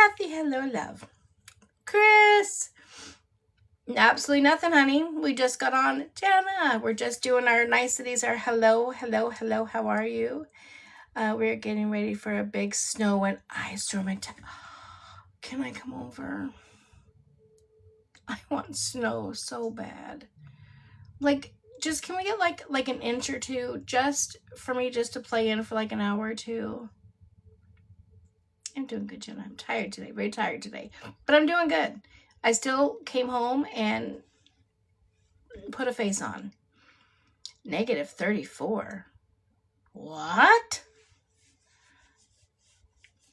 Kathy, hello, love. Chris. Absolutely nothing, honey. We just got on. Jenna, we're just doing our niceties, our hello, hello, hello, how are you? We're getting ready for a big snow and ice storm. Can I come over? I want snow so bad. Like, just can we get like an inch or two just for me just to play in for like an hour or two? I'm doing good, Jenna. I'm tired today, very tired today, but I'm doing good. I still came home and put a face on. Negative 34. What?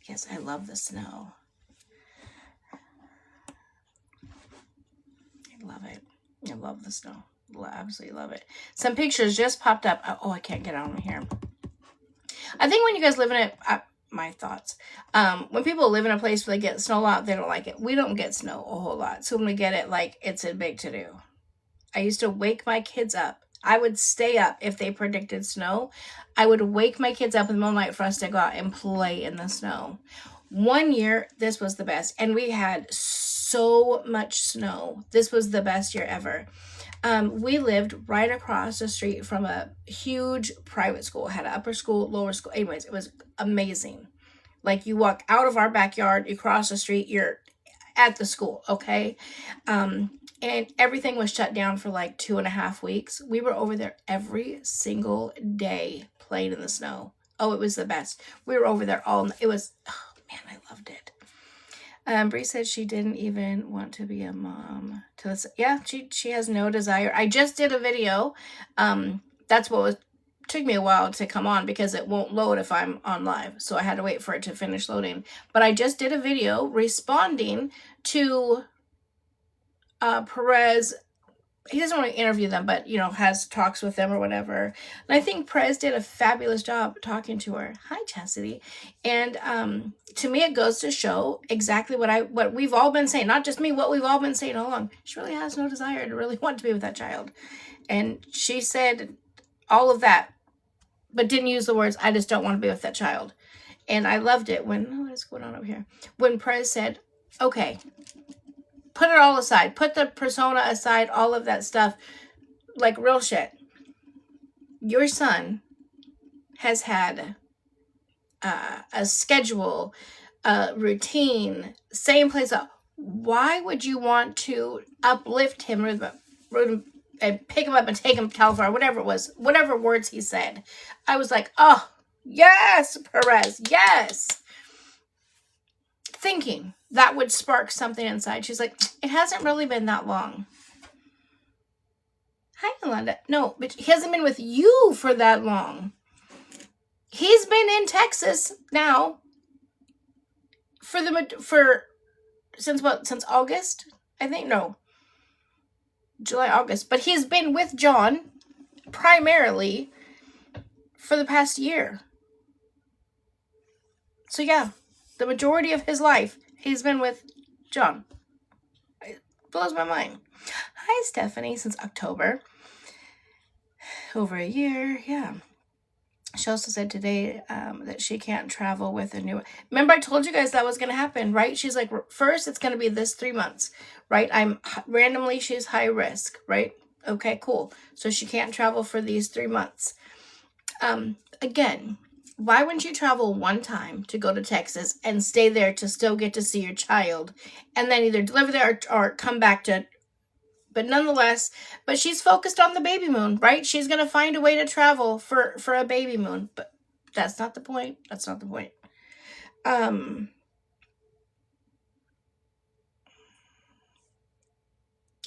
Yes, I love the snow. I love it. I love the snow. Absolutely love it. Some pictures just popped up. Oh, I can't get on here. I think when you guys live in it, my thoughts. When people live in a place where they get snow a lot, they don't like it. We don't get snow a whole lot. So when we get it, like, it's a big to-do. I used to wake my kids up. I would stay up if they predicted snow. I would wake my kids up in the middle of the night for us to go out and play in the snow. One year, this was the best. And we had so much snow. This was the best year ever. We lived right across the street from a huge private school. It had an upper school, lower school. Anyways, it was amazing. Like, you walk out of our backyard, you cross the street, you're at the school, okay? And everything was shut down for like 2.5 weeks. We were over there every single day playing in the snow. Oh, it was the best. We were over there all, it was, oh man, I loved it. Bree said she didn't even want to be a mom. Yeah, she has no desire. I just did a video. That's what took me a while to come on because it won't load if I'm on live. So I had to wait for it to finish loading. But I just did a video responding to Perez. He doesn't want to interview them, but, you know, has talks with them or whatever. And I think Perez did a fabulous job talking to her. Hi, Chastity. And to me, it goes to show exactly what we've all been saying. Not just me, what we've all been saying all along. She really has no desire to really want to be with that child. And she said all of that, but didn't use the words, I just don't want to be with that child. And I loved it when, oh, what's going on over here? When Perez said, okay, put it all aside. Put the persona aside, all of that stuff. Like, real shit. Your son has had a schedule, a routine, same place. Why would you want to uplift him and pick him up and take him to California, whatever it was, whatever words he said? I was like, oh, yes, Perez, yes. Thinking that would spark something inside. She's like, it hasn't really been that long. Hi, Yolanda. No, but he hasn't been with you for that long. He's been in Texas now since August? I think, no. July, August. But he's been with John primarily for the past year. So yeah. The majority of his life, he's been with John. It blows my mind. Hi, Stephanie, since October. Over a year, yeah. She also said today that she can't travel with a new... Remember, I told you guys that was going to happen, right? She's like, first, it's going to be this 3 months, right? She's high risk, right? Okay, cool. So she can't travel for these 3 months. Again... Why wouldn't you travel one time to go to Texas and stay there to still get to see your child and then either deliver there or come back to... But nonetheless, but she's focused on the baby moon, right? She's going to find a way to travel for a baby moon. But that's not the point. That's not the point. So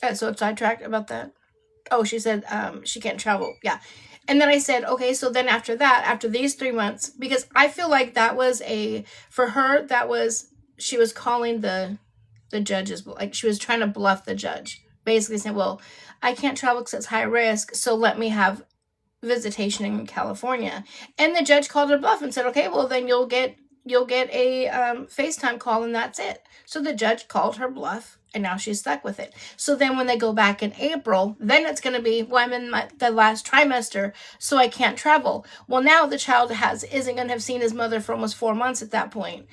it's sidetracked about that. Oh, she said she can't travel. Yeah. And then I said, okay, so then after that, after these 3 months, because I feel like that was for her, she was calling the judges, like she was trying to bluff the judge. Basically saying, well, I can't travel because it's high risk, so let me have visitation in California. And the judge called her bluff and said, okay, well, then you'll get a FaceTime call and that's it. So the judge called her bluff. And now she's stuck with it. So then when they go back in April, then it's going to be, well, I'm in the last trimester, so I can't travel. Well, now the child isn't going to have seen his mother for almost 4 months at that point.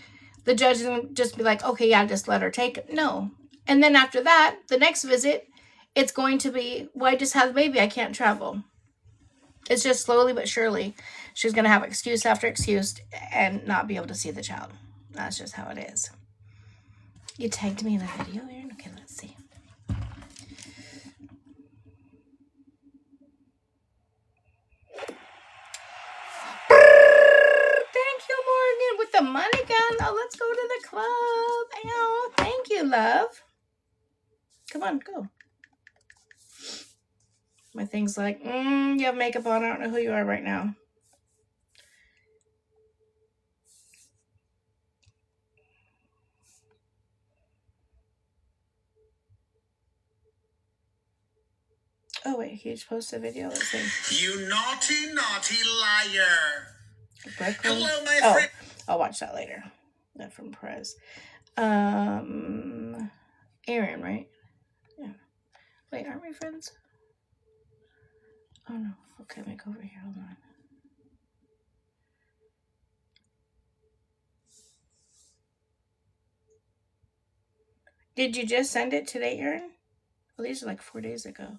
The judge isn't just be like, okay, yeah, just let her take it. No. And then after that, the next visit, it's going to be, well, I just had the baby. I can't travel. It's just slowly but surely, she's going to have excuse after excuse and not be able to see the child. That's just how it is. You tagged me in a video, Aaron? Okay, let's see. Thank you, Morgan, with the money gun. Oh, let's go to the club. Oh, thank you, love. Come on, go. My thing's like, you have makeup on. I don't know who you are right now. Oh, wait, he just posted a video. Let's see. You naughty, naughty liar. Brooklyn. Hello, my friend. I'll watch that later. That from Perez. Aaron, right? Yeah. Wait, aren't we friends? Oh, no. Okay, let me go over here. Hold on. Did you just send it today, Aaron? Well, these are like 4 days ago.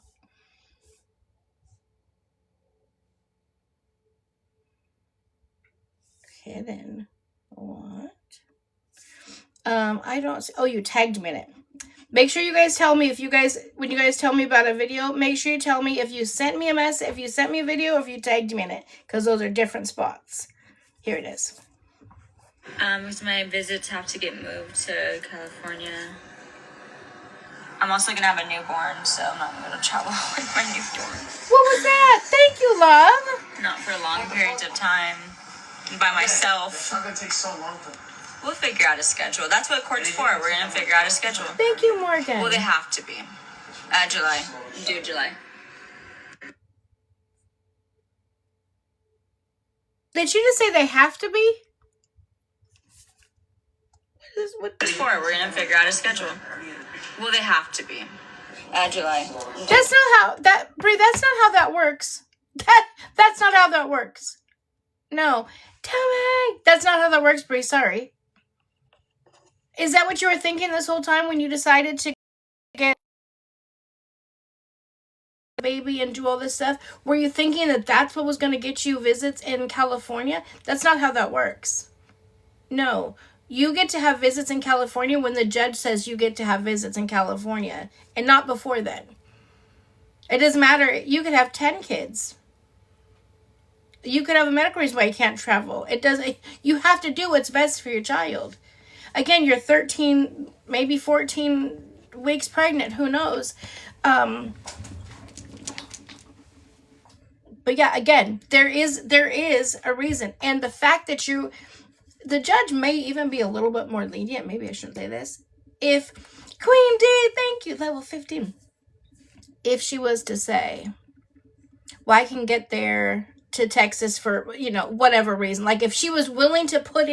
Okay, then. What? I don't see. Oh, you tagged me in it. Make sure you guys tell me when you guys tell me about a video, make sure you tell me if you sent me a message, if you sent me a video, or if you tagged me in it, because those are different spots. Here it is. Because my visits have to get moved to California. I'm also going to have a newborn, so I'm not going to travel with my newborn. What was that? Thank you, love. Not for long periods of time. By myself. It's not going to take so long for them. We'll figure out a schedule. That's what court's for. We're going to figure out a schedule. Thank you, Morgan. Well, they have to be. July. Due July. Did she just say they have to be? What is for? We're going to figure out a schedule. Well, they have to be. July. That's not how that, Bri, that's not how that works. That's not how that works. No. Tell me. That's not how that works, Bri. Sorry. Is that what you were thinking this whole time when you decided to get a baby and do all this stuff? Were you thinking that that's what was going to get you visits in California? That's not how that works. No. You get to have visits in California when the judge says you get to have visits in California, and not before then. It doesn't matter. You could have 10 kids. You could have a medical reason why you can't travel. It doesn't. You have to do what's best for your child. Again, you're 13, maybe 14 weeks pregnant. Who knows? But yeah, again, there is a reason. And the fact that the judge may even be a little bit more lenient. Maybe I shouldn't say this. If Queen D, thank you, level 15. If she was to say, well, I can get there to Texas for, whatever reason. Like if she was willing to put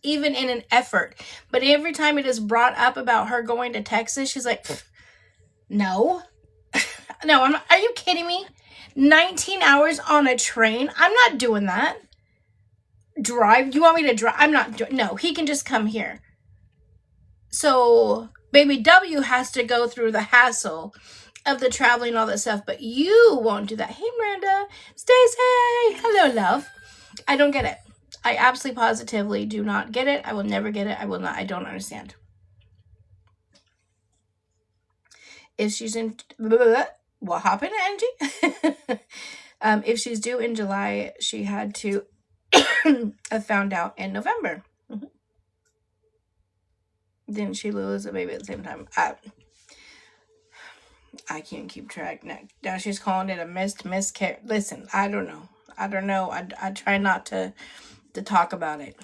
even in an effort. But every time it is brought up about her going to Texas, she's like, no. No, I'm not. Are you kidding me? 19 hours on a train? I'm not doing that. Drive? You want me to drive? I'm not doing. No, he can just come here. So baby W has to go through the hassle of the traveling and all that stuff, but you won't do that. Hey, Miranda. Stacy. Hello, love. I don't get it. I absolutely positively do not get it. I will never get it. I will not. I don't understand. If she's in... What happened, Angie? If she's due in July, she had to have found out in November. Mm-hmm. Didn't she lose a baby at the same time? I can't keep track. Now she's calling it a miscarriage. Listen, I don't know. I try not to talk about it.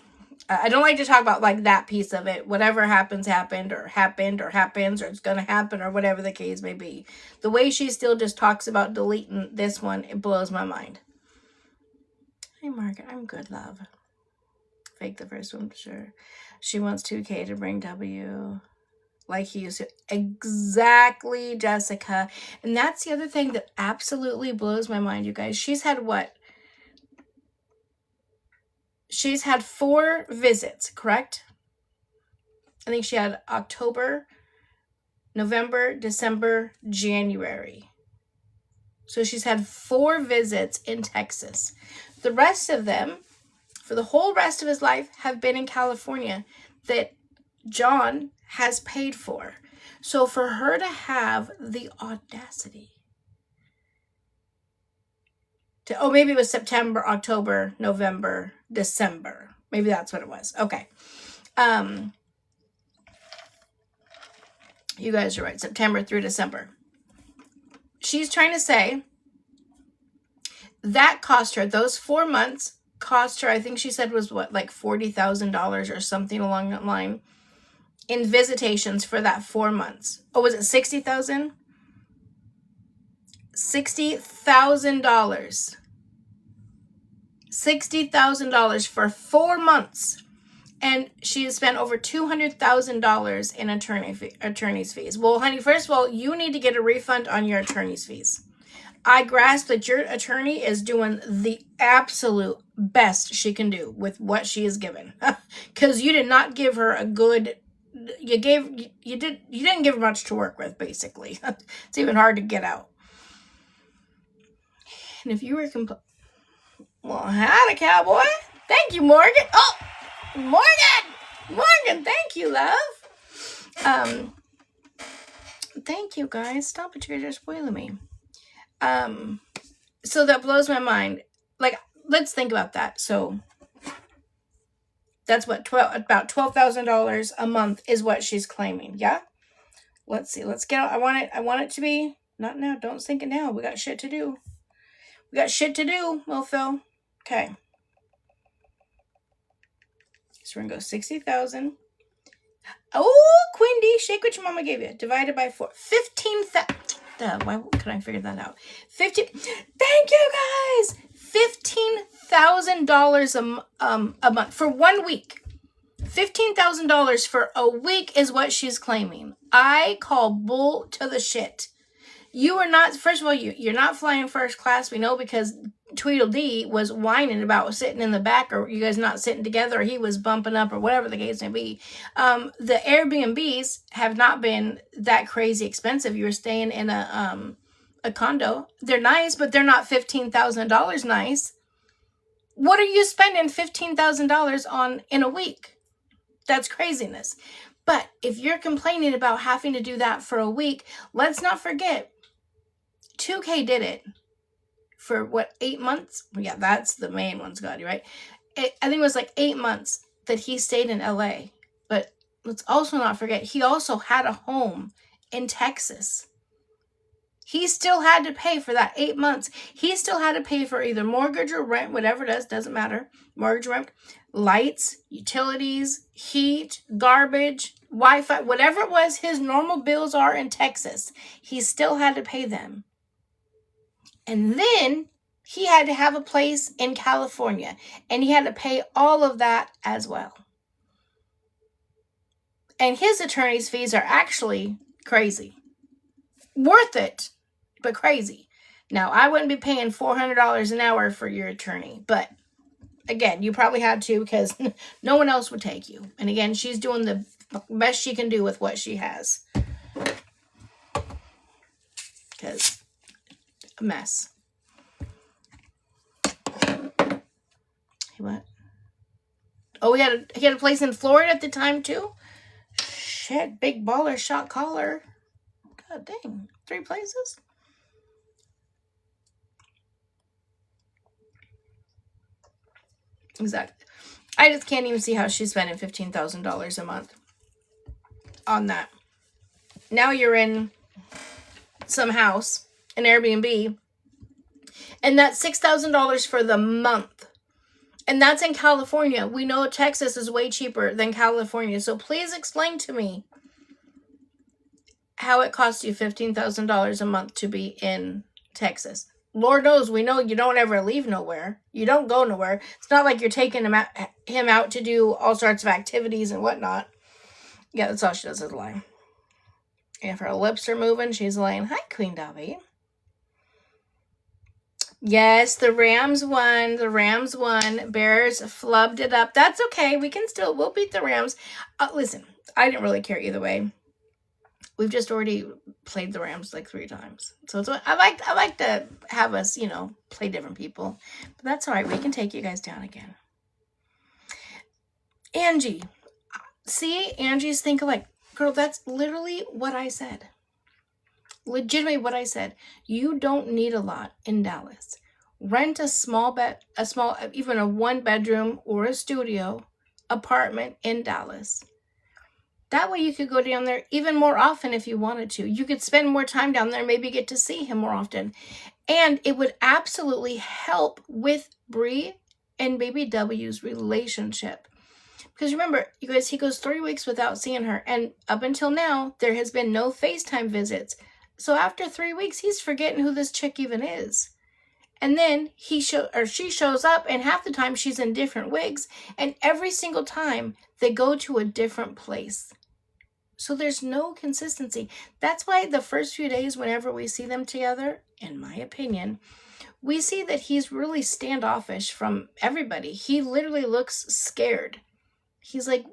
I don't like to talk about like that piece of it. Whatever happened or happens or it's going to happen or whatever the case may be. The way she still just talks about deleting this one, it blows my mind. Hey, Margaret, I'm good, love. Fake the first one, for sure. She wants 2K to bring W like he used to. Exactly, Jessica. And that's the other thing that absolutely blows my mind, you guys. She's had what? She's had 4 visits, correct? I think she had October, November, December, January. So she's had 4 visits in Texas. The rest of them, for the whole rest of his life, have been in California that John has paid for. So for her to have the audacity to, oh, maybe it was September, October, November, December. Maybe that's what it was. Okay. You guys are right. September through December. She's trying to say that cost her, those 4 months cost her, I think she said was what, like $40,000 or something along that line in visitations for that 4 months. Oh, was it 60,000? $60,000. $60,000 for 4 months. And she has spent over $200,000 in attorney's fees. Well, honey, first of all, you need to get a refund on your attorney's fees. I grasp that your attorney is doing the absolute best she can do with what she is given. Because you did not give her a good... You didn't give her much to work with, basically. It's even hard to get out. And if you were well, howdy, cowboy. Thank you, Morgan. Oh, Morgan, thank you, love. Thank you, guys. Stop it, you're just spoiling me. So that blows my mind. Like, let's think about that. So that's what, about $12,000 a month is what she's claiming. Yeah. Let's see. Let's get. I want it to be not now. Don't think it now. We got shit to do. Mofo. Okay. So we're gonna go 60,000. Oh, Queen D, shake what your mama gave you. Divided by 4. 15,000. Why couldn't I figure that out? 15. Thank you, guys. $15,000 a month for 1 week. $15,000 for a week is what she's claiming. I call bull to the shit. You are not, first of all, you're not flying first class. We know because Tweedledee was whining about sitting in the back, or you guys not sitting together, or he was bumping up, or whatever the case may be. The Airbnbs have not been that crazy expensive. You were staying in a condo. They're nice, but they're not $15,000 nice. What are you spending $15,000 on in a week? That's craziness. But if you're complaining about having to do that for a week, let's not forget, 2K did it for what, 8 months? Yeah, that's the main one, Scotty, right? I think it was like 8 months that he stayed in LA. But let's also not forget, he also had a home in Texas. He still had to pay for that 8 months. He still had to pay for either mortgage or rent, whatever it is, doesn't matter. Mortgage, rent, lights, utilities, heat, garbage, Wi-Fi, whatever it was his normal bills are in Texas. He still had to pay them. And then he had to have a place in California, and he had to pay all of that as well. And his attorney's fees are actually crazy. Worth it, but crazy. Now, I wouldn't be paying $400 an hour for your attorney, but again, you probably had to because no one else would take you. And again, she's doing the best she can do with what she has. Because a mess. What? Oh, he had a place in Florida at the time too. Shit, big baller, shot caller. God dang, 3 places. Exactly. I just can't even see how she's spending $15,000 a month on that. Now you're in some house, an Airbnb, and that's $6,000 for the month. And that's in California. We know Texas is way cheaper than California. So please explain to me how it costs you $15,000 a month to be in Texas. Lord knows, we know you don't ever leave nowhere. You don't go nowhere. It's not like you're taking him out to do all sorts of activities and whatnot. Yeah, that's all she does is lie. If her lips are moving, she's lying. Hi, Queen Dobby. Yes, the Rams won. The Rams won. Bears flubbed it up. That's okay. We'll beat the Rams. Listen, I didn't really care either way. We've just already played the Rams like 3 times. So I like to have us, play different people. But that's all right. We can take you guys down again. Angie. See, Angie's think alike. Girl, that's literally what I said. Legitimately what I said. You don't need a lot in Dallas. Rent even a 1-bedroom or a studio apartment in Dallas. That way you could go down there even more often if you wanted to. You could spend more time down there, maybe get to see him more often. And it would absolutely help with Bri and Baby W's relationship. Because remember, you guys, he goes 3 weeks without seeing her. And up until now, there has been no FaceTime visits. So after 3 weeks, he's forgetting who this chick even is. And then she shows up, and half the time she's in different wigs. And every single time, they go to a different place. So there's no consistency. That's why the first few days, whenever we see them together, in my opinion, we see that he's really standoffish from everybody. He literally looks scared. He's like,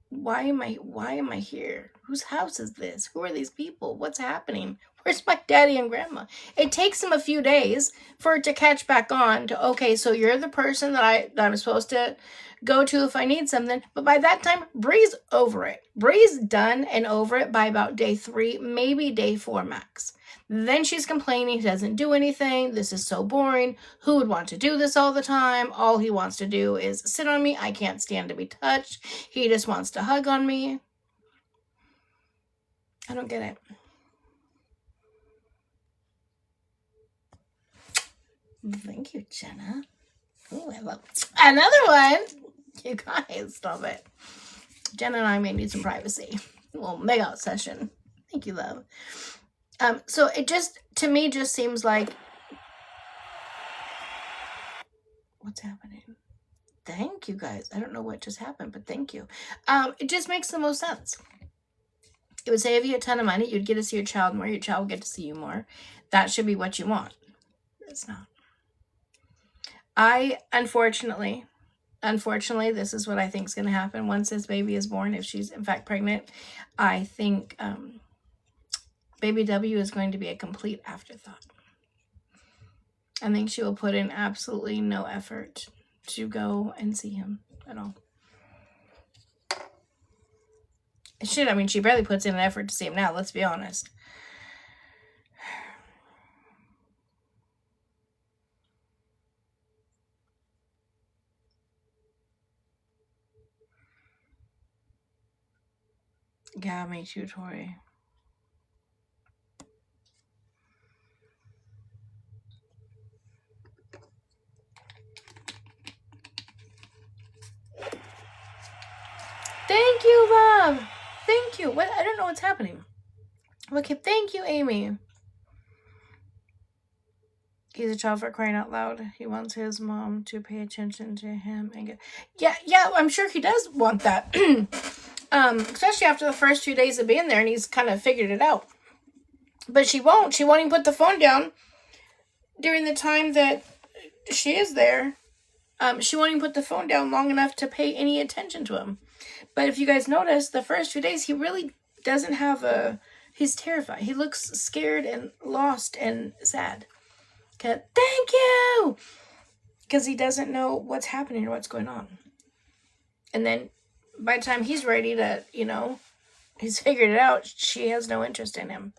why am I here? Whose house is this? Who are these people? What's happening? Where's my daddy and grandma? It takes him a few days for it to catch back on to, okay, so you're the person that I'm supposed to go to if I need something. But by that time, Bri's over it. Bri's done and over it by about day 3, maybe day 4 max. Then she's complaining he doesn't do anything. This is so boring. Who would want to do this all the time? All he wants to do is sit on me. I can't stand to be touched. He just wants to hug on me. I don't get it. Thank you, Jenna. Oh, I love it. Another one. You guys, stop it. Jenna and I may need some privacy. A little make out session. Thank you, love. So it just, to me, just seems like, what's happening? Thank you, guys. I don't know what just happened, but thank you. It just makes the most sense. It would save you a ton of money. You'd get to see your child more. Your child would get to see you more. That should be what you want. It's not. Unfortunately, this is what I think is going to happen once this baby is born. If she's, in fact, pregnant, I think Baby W is going to be a complete afterthought. I think she will put in absolutely no effort to go and see him at all. Shit, I mean, she barely puts in an effort to see him now, let's be honest. Yeah, me too, Tori. Thank you, love. Thank you. What? I don't know what's happening. Okay, thank you, Amy. He's a child for crying out loud. He wants his mom to pay attention to him and get. Yeah. I'm sure he does want that. Especially after the first few days of being there, and he's kind of figured it out. But she won't. She won't even put the phone down during the time that she is there. She won't even put the phone down long enough to pay any attention to him. But if you guys notice, the first few days, he really doesn't have he's terrified. He looks scared and lost and sad. Okay, thank you! Because he doesn't know what's happening or what's going on. And then by the time he's ready to, he's figured it out, she has no interest in him.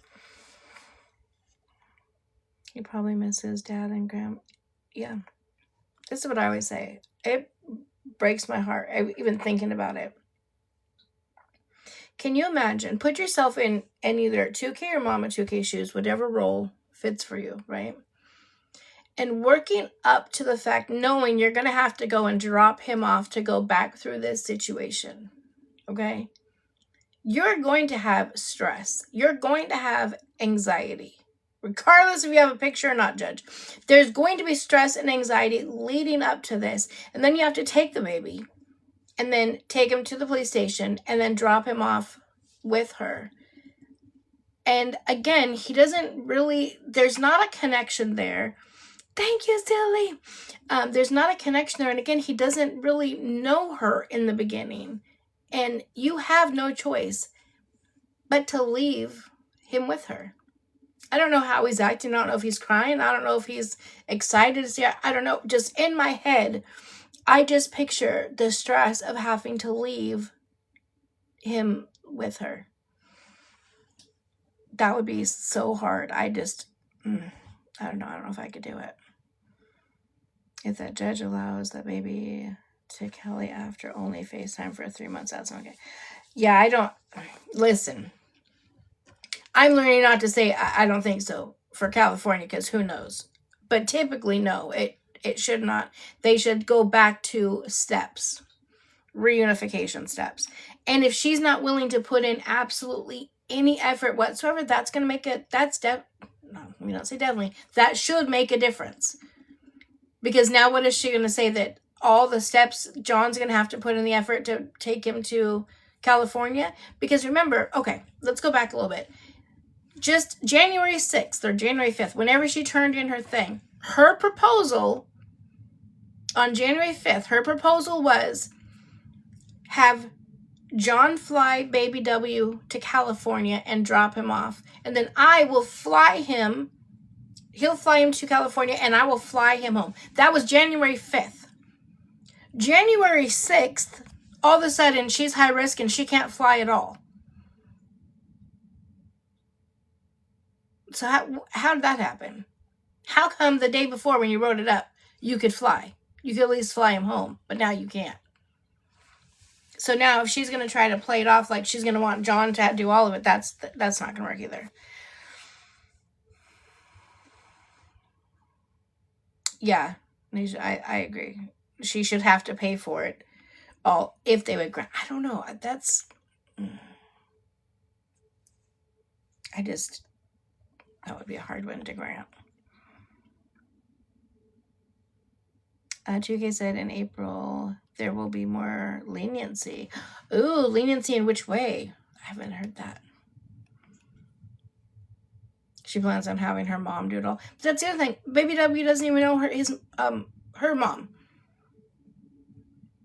He probably misses dad and grandma. Yeah. This is what I always say. It breaks my heart, even thinking about it. Can you imagine? Put yourself in either 2K or Mama 2K shoes, whatever role fits for you, right? And working up to the fact, knowing you're going to have to go and drop him off to go back through this situation, okay? You're going to have stress. You're going to have anxiety. Regardless if you have a picture or not, judge. There's going to be stress and anxiety leading up to this. And then you have to take the baby and then take him to the police station and then drop him off with her. And again, he doesn't really, there's not a connection there. Thank you, silly. There's not a connection there. And again, he doesn't really know her in the beginning. And you have no choice but to leave him with her. I don't know how he's acting. I don't know if he's crying. I don't know if he's excited to see her. I don't know. Just in my head, I just picture the stress of having to leave him with her. That would be so hard. I don't know. I don't know if I could do it. If that judge allows that baby to Kelly after only FaceTime for 3 months, that's okay. Yeah, I don't. Listen, I'm learning not to say I don't think so for California, because who knows. But typically, no, it should not. They should go back to steps, reunification steps. And if she's not willing to put in absolutely any effort whatsoever, that's going to make it, no, we don't say definitely, that should make a difference. Because now what is she going to say, that all the steps John's going to have to put in the effort to take him to California? Because remember, okay, let's go back a little bit. Just January 6th or January 5th, whenever she turned in her thing, her proposal on January 5th, her proposal was have John fly baby W to California and drop him off. And then I will fly him. He'll fly him to California and I will fly him home. That was January 5th. January 6th, all of a sudden she's high risk and she can't fly at all. So how did that happen? How come the day before when you wrote it up, you could fly? You could at least fly him home, but now you can't. So now if she's going to try to play it off like she's going to want John to do all of it, that's not going to work either. Yeah, I agree. She should have to pay for it all if they would grant. I don't know. That would be a hard one to grant. 2K said in April there will be more leniency. Ooh, leniency in which way? I haven't heard that. She plans on having her mom do it all. But that's the other thing. Baby W doesn't even know her mom.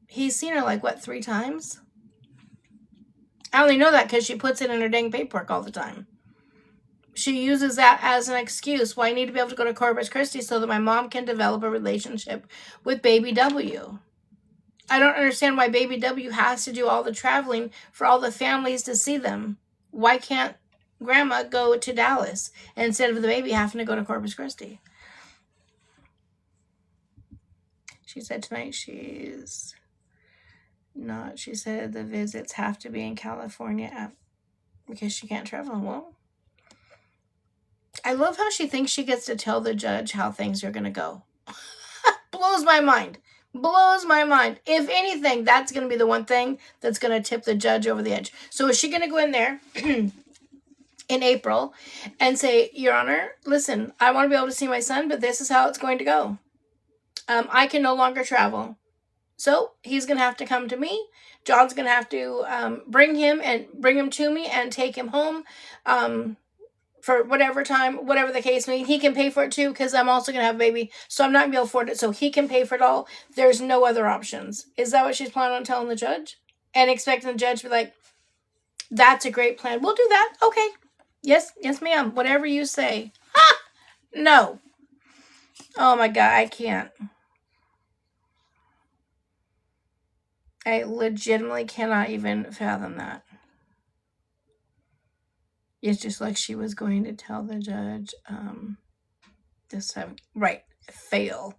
He's seen her like, what, 3 times? I only know that because she puts it in her dang paperwork all the time. She uses that as an excuse. Well, I need to be able to go to Corpus Christi so that my mom can develop a relationship with baby W. I don't understand why baby W has to do all the traveling for all the families to see them. Why can't grandma go to Dallas instead of the baby having to go to Corpus Christi? She said tonight she's not. She said the visits have to be in California because she can't travel. Well, I love how she thinks she gets to tell the judge how things are going to go. Blows my mind. Blows my mind. If anything, that's going to be the one thing that's going to tip the judge over the edge. So is she going to go in there in April and say, Your Honor, listen, I want to be able to see my son, but this is how it's going to go. I can no longer travel. So he's going to have to come to me. John's going to have to bring him to me and take him home for whatever time, whatever the case may be. He can pay for it too because I'm also going to have a baby. So I'm not going to be able to afford it. So he can pay for it all. There's no other options. Is that what she's planning on telling the judge? And expecting the judge to be like, that's a great plan. We'll do that. Okay. Yes, ma'am. Whatever you say. Ha! No. Oh my God, I can't. I legitimately cannot even fathom that. It's just like she was going to tell the judge this time. Right. Fail.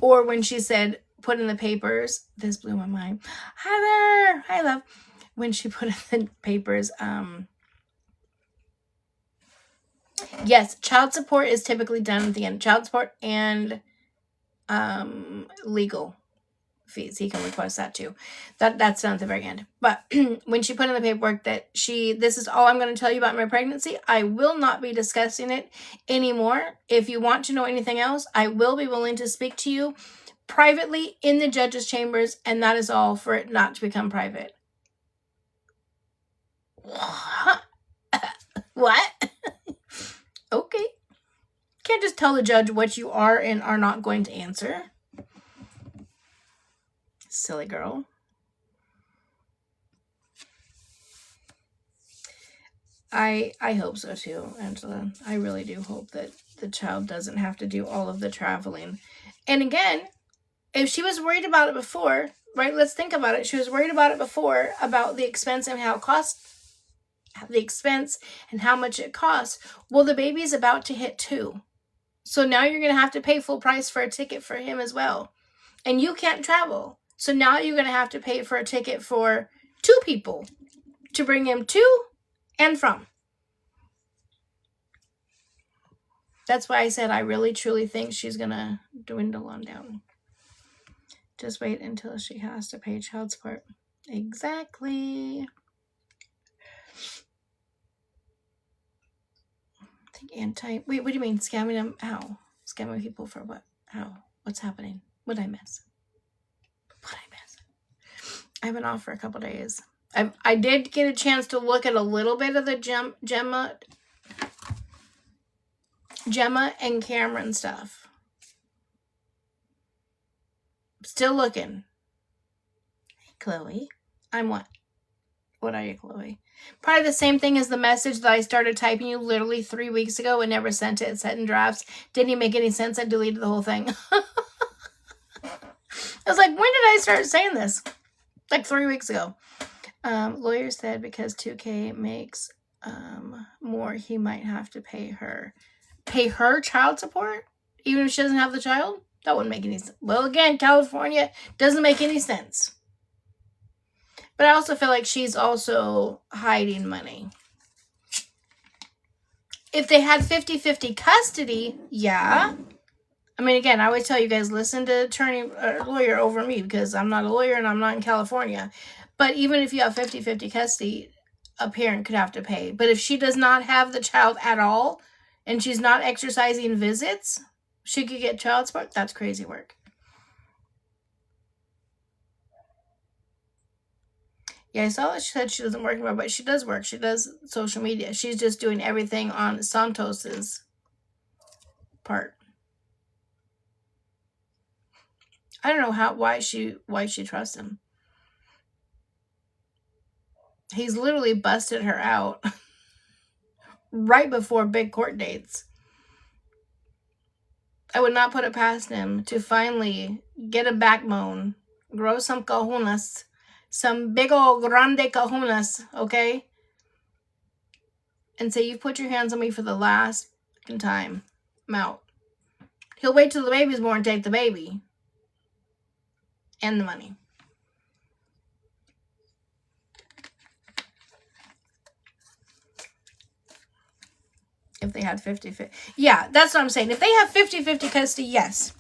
Or when she said, put in the papers. This blew my mind. Hi there. Hi, love. When she put in the papers. Yes, child support is typically done at the end. Child support and legal fees. He can request that too. That's done at the very end. But when she put in the paperwork that this is all I'm going to tell you about my pregnancy, I will not be discussing it anymore. If you want to know anything else, I will be willing to speak to you privately in the judge's chambers, and that is all for it not to become private. What? Okay. Can't just just tell the judge what you are and are not going to answer? Silly girl. I hope so too, Angela. I really do hope that the child doesn't have to do all of the traveling. And again, if she was worried about it before, right? Let's think about it. She was worried about it before, about the expense and how it costs, the expense and how much it costs. Well, the baby's about to hit 2. So now you're going to have to pay full price for a ticket for him as well. And you can't travel. So now you're going to have to pay for a ticket for 2 people to bring him to and from. That's why I said I really truly think she's going to dwindle on down. Just wait until she has to pay child support. Exactly. I think wait, what do you mean? Scamming them? How? Scamming people for what? How? What's happening? What'd I miss? What'd I miss? I've been off for a couple days. I did get a chance to look at a little bit of the Gemma and Cameron stuff. Still looking. Hey, Chloe. I'm what? What are you, Chloe? Probably the same thing as the message that I started typing you literally 3 weeks ago and never sent it. It said in drafts. Didn't even make any sense. I deleted the whole thing. I was like, when did I start saying this? Like 3 weeks ago. Lawyer said because 2K makes more, he might have to pay her. Pay her child support? Even if she doesn't have the child? That wouldn't make any sense. Well, again, California doesn't make any sense. But I also feel like she's also hiding money. If they had 50-50 custody, yeah. I mean, again, I always tell you guys, listen to lawyer over me because I'm not a lawyer and I'm not in California. But even if you have 50-50 custody, a parent could have to pay. But if she does not have the child at all and she's not exercising visits, she could get child support. That's crazy work. Yeah, I saw that she said she doesn't work anymore, but she does work. She does social media. She's just doing everything on Santos's part. I don't know why she trusts him. He's literally busted her out right before big court dates. I would not put it past him to finally get a backbone, grow some cojones, some big old grande cojones, okay? And say, you've put your hands on me for the last time. I'm out. He'll wait till the baby's born and take the baby. And the money. If they had 50-50. Yeah, that's what I'm saying. If they have 50-50 custody, yes.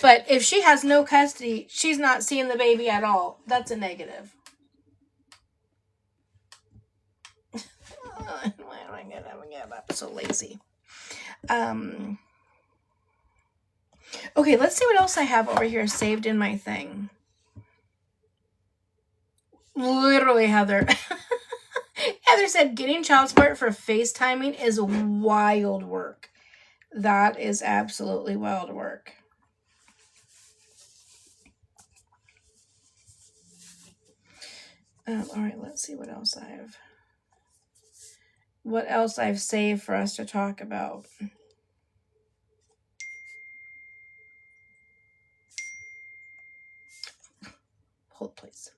But if she has no custody, she's not seeing the baby at all. That's a negative. Why don't I get up? I'm so lazy. Okay, let's see what else I have over here saved in my thing. Literally, Heather. Heather said getting child support for FaceTiming is wild work. That is absolutely wild work. All right, let's see what else I've saved for us to talk about. Hold, please.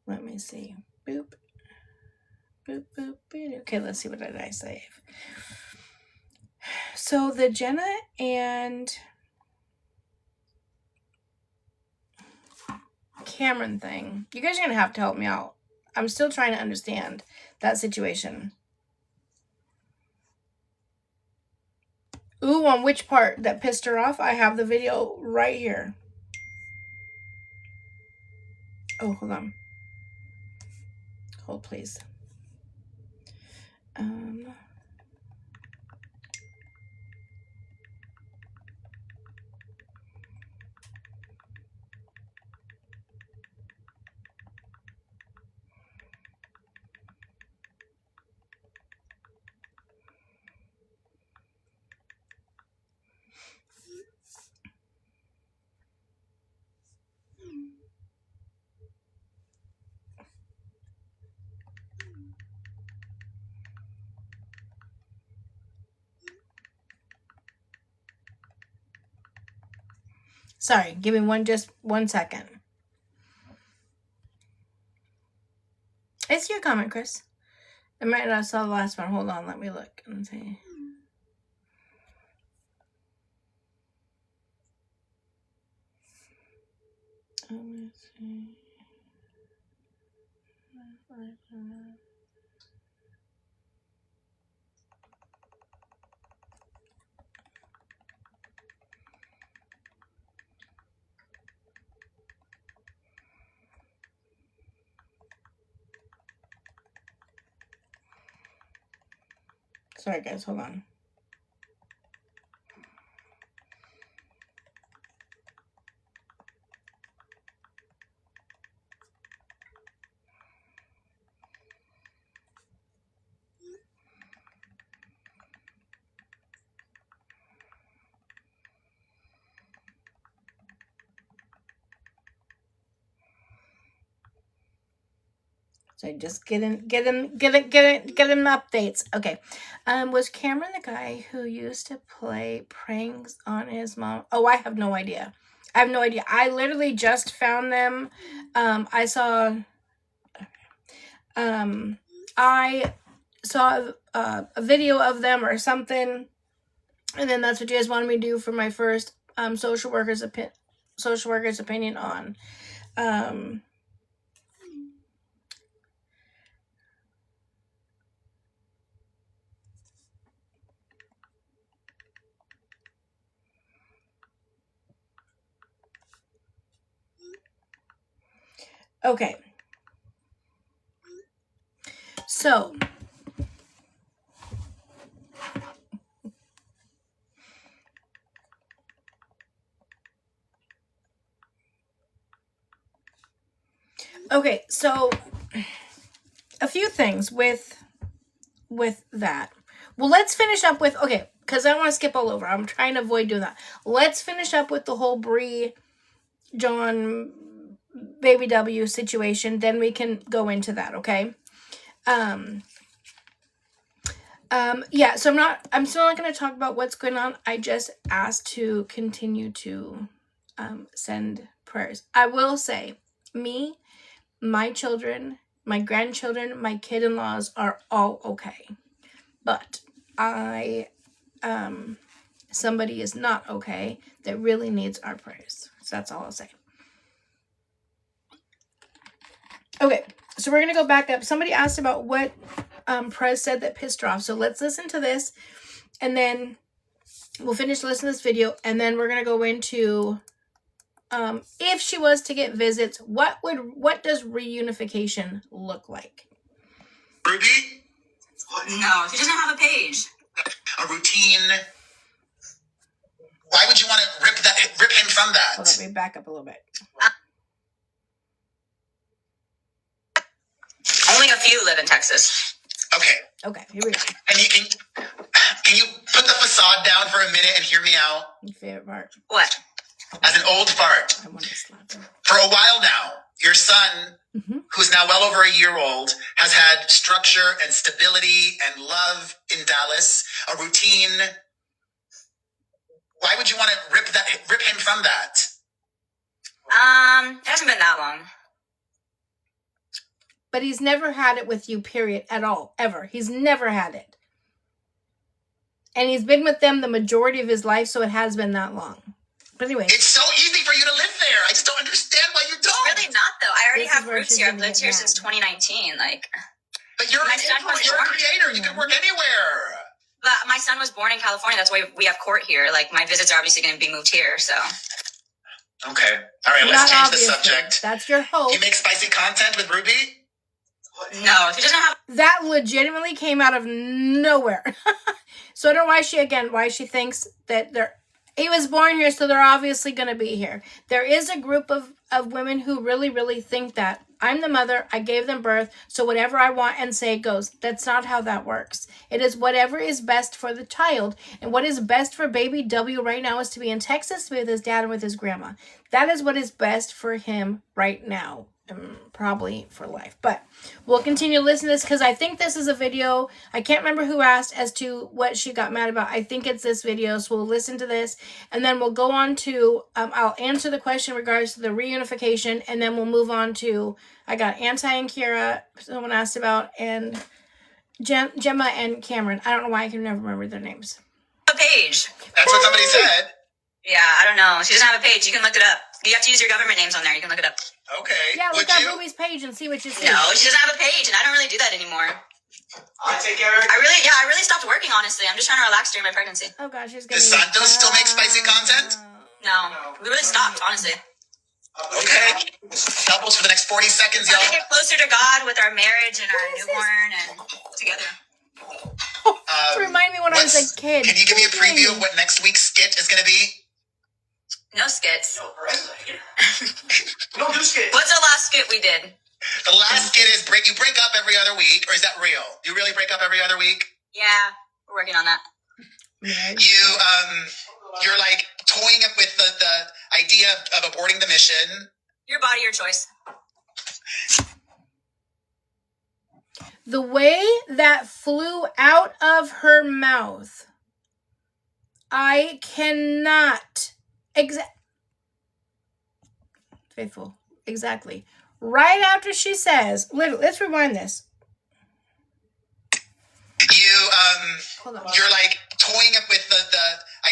Let me see. Boop. Boop, boop, boop. Okay, let's see, what did I save? So the Jenna and Cameron thing. You guys are going to have to help me out. I'm still trying to understand that situation. Ooh, on which part that pissed her off? I have the video right here. Oh, hold on. Hold, please. Sorry, give me just 1 second. It's your comment, Chris. I might not saw the last one. Hold on, let me look and see. Let's see. Sorry, guys, hold on. So just getting updates. Okay. Was Cameron the guy who used to play pranks on his mom? Oh, I have no idea. I have no idea. I literally just found them. I saw a video of them or something, and then that's what you guys wanted me to do for my first social worker's opinion on okay. So okay, so a few things with that. Well, let's finish up with, okay, because I don't want to skip all over. I'm trying to avoid doing that. Let's finish up with the whole Bri, John, Baby W situation. Then we can go into that, okay? Yeah, so I'm still not going to talk about what's going on. I just asked to continue to send prayers. I will say, me, my children, my grandchildren, my kid-in-laws are all okay. But somebody is not okay that really needs our prayers. So that's all I'll say. Okay, so we're going to go back up. Somebody asked about what PEREZ said that pissed her off. So let's listen to this, and then we'll finish listening to this video, and then we're going to go into if she was to get visits, what does reunification look like? Ruby? No, she doesn't have a page. A routine. Why would you want to rip him from that? Hold on, let me back up a little bit. Only a few live in Texas. Okay, here we go. Can you put the facade down for a minute and hear me out? Your favorite part. What? As an old fart. I want to slap him. For a while now, your son, who's now well over a year old, has had structure and stability and love in Dallas, a routine. Why would you want to rip him from that? It hasn't been that long. But he's never had it with you, period, at all, ever. He's never had it. And he's been with them the majority of his life, so it has been that long. But anyway. It's so easy for you to live there. I just don't understand why you don't. It's really not, though. I already have roots here. I've lived here since 2019. But you're a creator. You can work anywhere. But my son was born in California. That's why we have court here. My visits are obviously going to be moved here, so. Okay. All right, let's change the subject. That's your hope. You make spicy content with Ruby? No, she doesn't have. That legitimately came out of nowhere. So I don't know why she thinks that he was born here, so they're obviously going to be here. There is a group of women who really, really think that I'm the mother, I gave them birth, so whatever I want and say goes. That's not how that works. It is whatever is best for the child. And what is best for baby W right now is to be in Texas with his dad and with his grandma. That is what is best for him right now. probably for life. But we'll continue to listen to this because I think this is a video. I can't remember who asked as to what she got mad about. I think it's this video. So we'll listen to this and then we'll go on to, I'll answer the question in regards to the reunification and then we'll move on to, I got Anti and Kira, someone asked about, and Gemma and Cameron. I don't know why I can never remember their names. A page. That's what somebody said. Yeah, I don't know. She doesn't have a page. You can look it up. You have to use your government names on there. You can look it up. Okay. Yeah, look up Ruby's page and see what you see. No, she doesn't have a page, and I don't really do that anymore. I take care of it. I really stopped working, honestly. I'm just trying to relax during my pregnancy. Oh gosh, she's gonna. Does Santos still make spicy content? No, we really stopped, honestly. Okay. Doubles for the next 40 seconds, y'all. Trying to get closer to God with our marriage and our newborn and together. Remind me when I was a kid. Can you give me a preview of what next week's skit is going to be? No skits. No do skits. What's the last skit we did? The last skit is you break up every other week, or is that real? You really break up every other week? Yeah, we're working on that. You're like toying up with the idea of aborting the mission. Your body, your choice. The way that flew out of her mouth, I cannot. Faithful. Exactly. Right after she says, let's rewind this. You're like toying up with the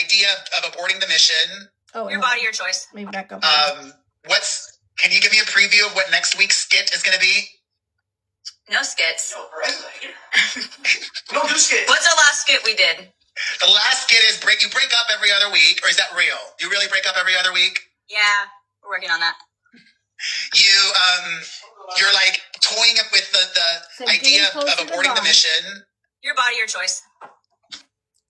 idea of aborting the mission. Oh, your body, your choice. Let me back up. Can you give me a preview of what next week's skit is going to be? No skits. No do skits. What's the last skit we did? The last skit is you break up every other week, or is that real? You really break up every other week? Yeah, we're working on that. You're like toying up with the idea of aborting the mission. Your body, your choice.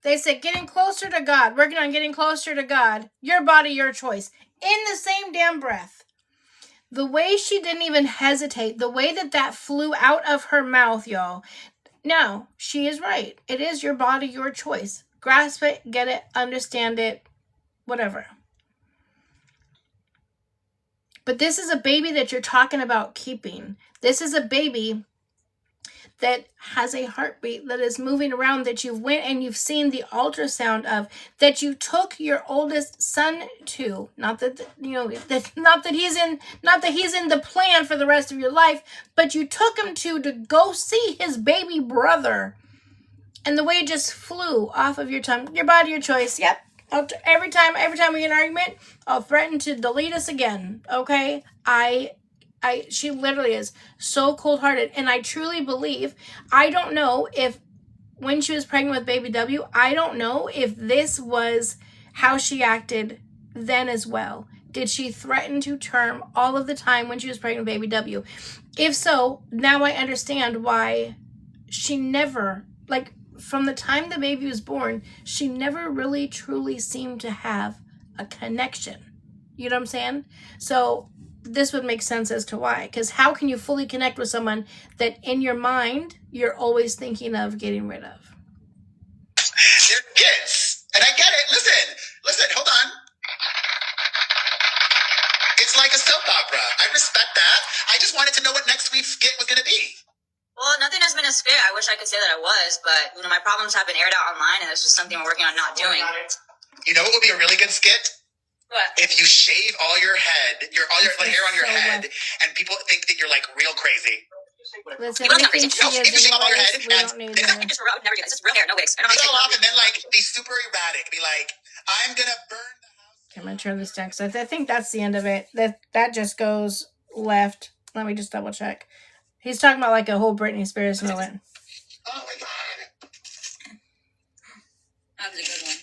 They said getting closer to God. Working on getting closer to God. Your body, your choice. In the same damn breath. The way she didn't even hesitate. The way that flew out of her mouth, y'all. No, she is right. It is your body, your choice. Grasp it, get it, understand it, whatever. But this is a baby that you're talking about keeping. This is a baby that has a heartbeat that is moving around, that you've went and you've seen the ultrasound of, that you took your oldest son to. Not that he's in the plan for the rest of your life, but you took him to go see his baby brother. And the way it just flew off of your tongue. Your body, your choice. Yep. Every time we get an argument, I'll threaten to delete us again. Okay? She literally is so cold-hearted. And I truly believe, I don't know if, when she was pregnant with baby W, I don't know if this was how she acted then as well. Did she threaten to term all of the time when she was pregnant with baby W? If so, now I understand why she never, from the time the baby was born, she never really truly seemed to have a connection. You know what I'm saying? So this would make sense as to why. Because how can you fully connect with someone that in your mind, you're always thinking of getting rid of? They're kids. And I get it. Listen, hold on. It's like a soap opera. I respect that. I just wanted to know what next week's skit was going to be. Well, nothing has been a skit. I wish I could say that I was, but my problems have been aired out online, and it's just something we're working on not doing. You know what would be a really good skit? What? If you shave all your hair on your head, and people think that you're real crazy. Listen, we think she is. If you shave all your head, we don't need that. I would never do that. It's just real hair, no wigs. I don't Take it off and then be super erratic. Be like, I'm gonna burn the house. Okay, I'm gonna turn this down because I think that's the end of it. That just goes left. Let me just double check. He's talking about a whole Britney Spears moment. Oh my god. That was a good one.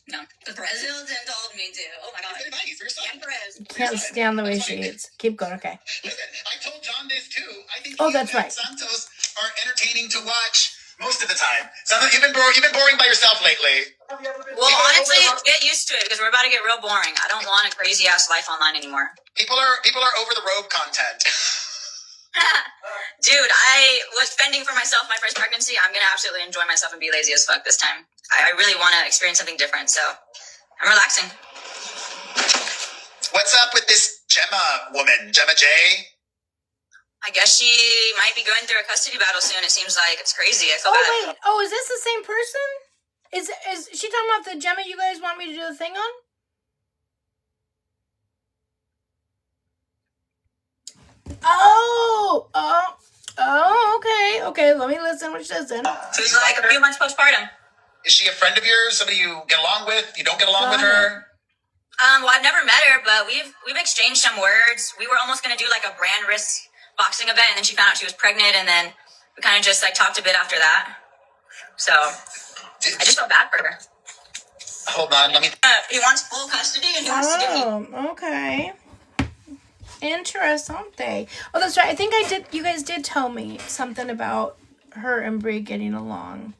No. The president told me to. Oh my god. Very nice. You're Yeah, Perez. Can't stand the way she eats. Keep going, okay. Listen, I told John this too. I think that's right. Santos are entertaining to watch most of the time. Santos, you've been boring by yourself lately. Well, honestly, get used to it because we're about to get real boring. I don't want a crazy ass life online anymore. People are over the robe content. Dude, I was fending for myself my first pregnancy. I'm going to absolutely enjoy myself and be lazy as fuck this time. I really want to experience something different, so I'm relaxing. What's up with this Gemma woman, Gemma J. I guess she might be going through a custody battle soon. It seems like it's crazy. I feel bad. Wait. Oh, is this the same person? Is she talking about the Gemma you guys want me to do the thing on? Okay, let me listen what she says then. So it's like a few months postpartum. Is she a friend of yours? Somebody you get along with? You don't get along with her? Well, I've never met her, but we've exchanged some words. We were almost gonna do like a brand risk boxing event, and then she found out she was pregnant, and then we kind of just like talked a bit after that. So I just felt bad for her. Hold on, let me. He wants full custody, and he wants to do. Okay. Interessante. Oh, that's right. I think I did. You guys did tell me something about her and Bri getting along.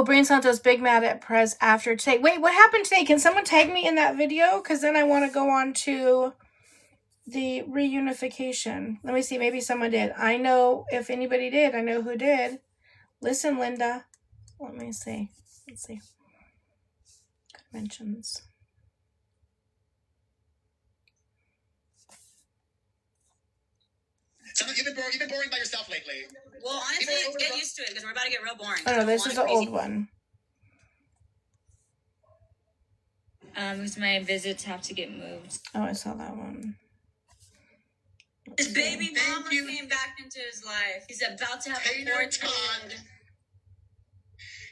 Bri and Santos big mad at Perez after today. Wait, what happened today? Can someone tag me in that video? Because then I want to go on to the reunification. Let me see. Maybe someone did. I know if anybody did. I know who did. Listen, Linda. Let me see. Let's see. Conventions. You've been boring by yourself lately. Well, honestly, get used to it because we're about to get real boring. Oh, no, this is the old one. Because my visits have to get moved. Oh, I saw that one. His baby mama came back into his life. He's about to have a fourth kid.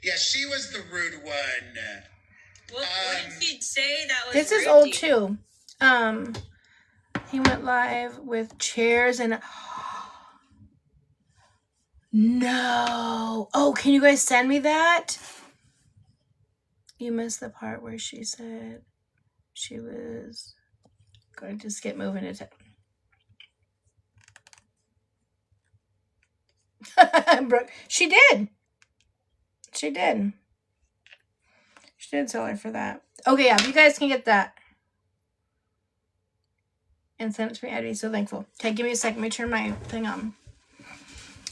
Yeah, she was the rude one. What did he say that was This is rude old to you? too. He went live with chairs and no. Oh, can you guys send me that? You missed the part where she said she was going to skip moving it. Brooke, she did. She did. She did tell her for that. Okay, yeah, if you guys can get that and send it to me, I'd be so thankful. Okay, give me a second. Let me turn my thing on.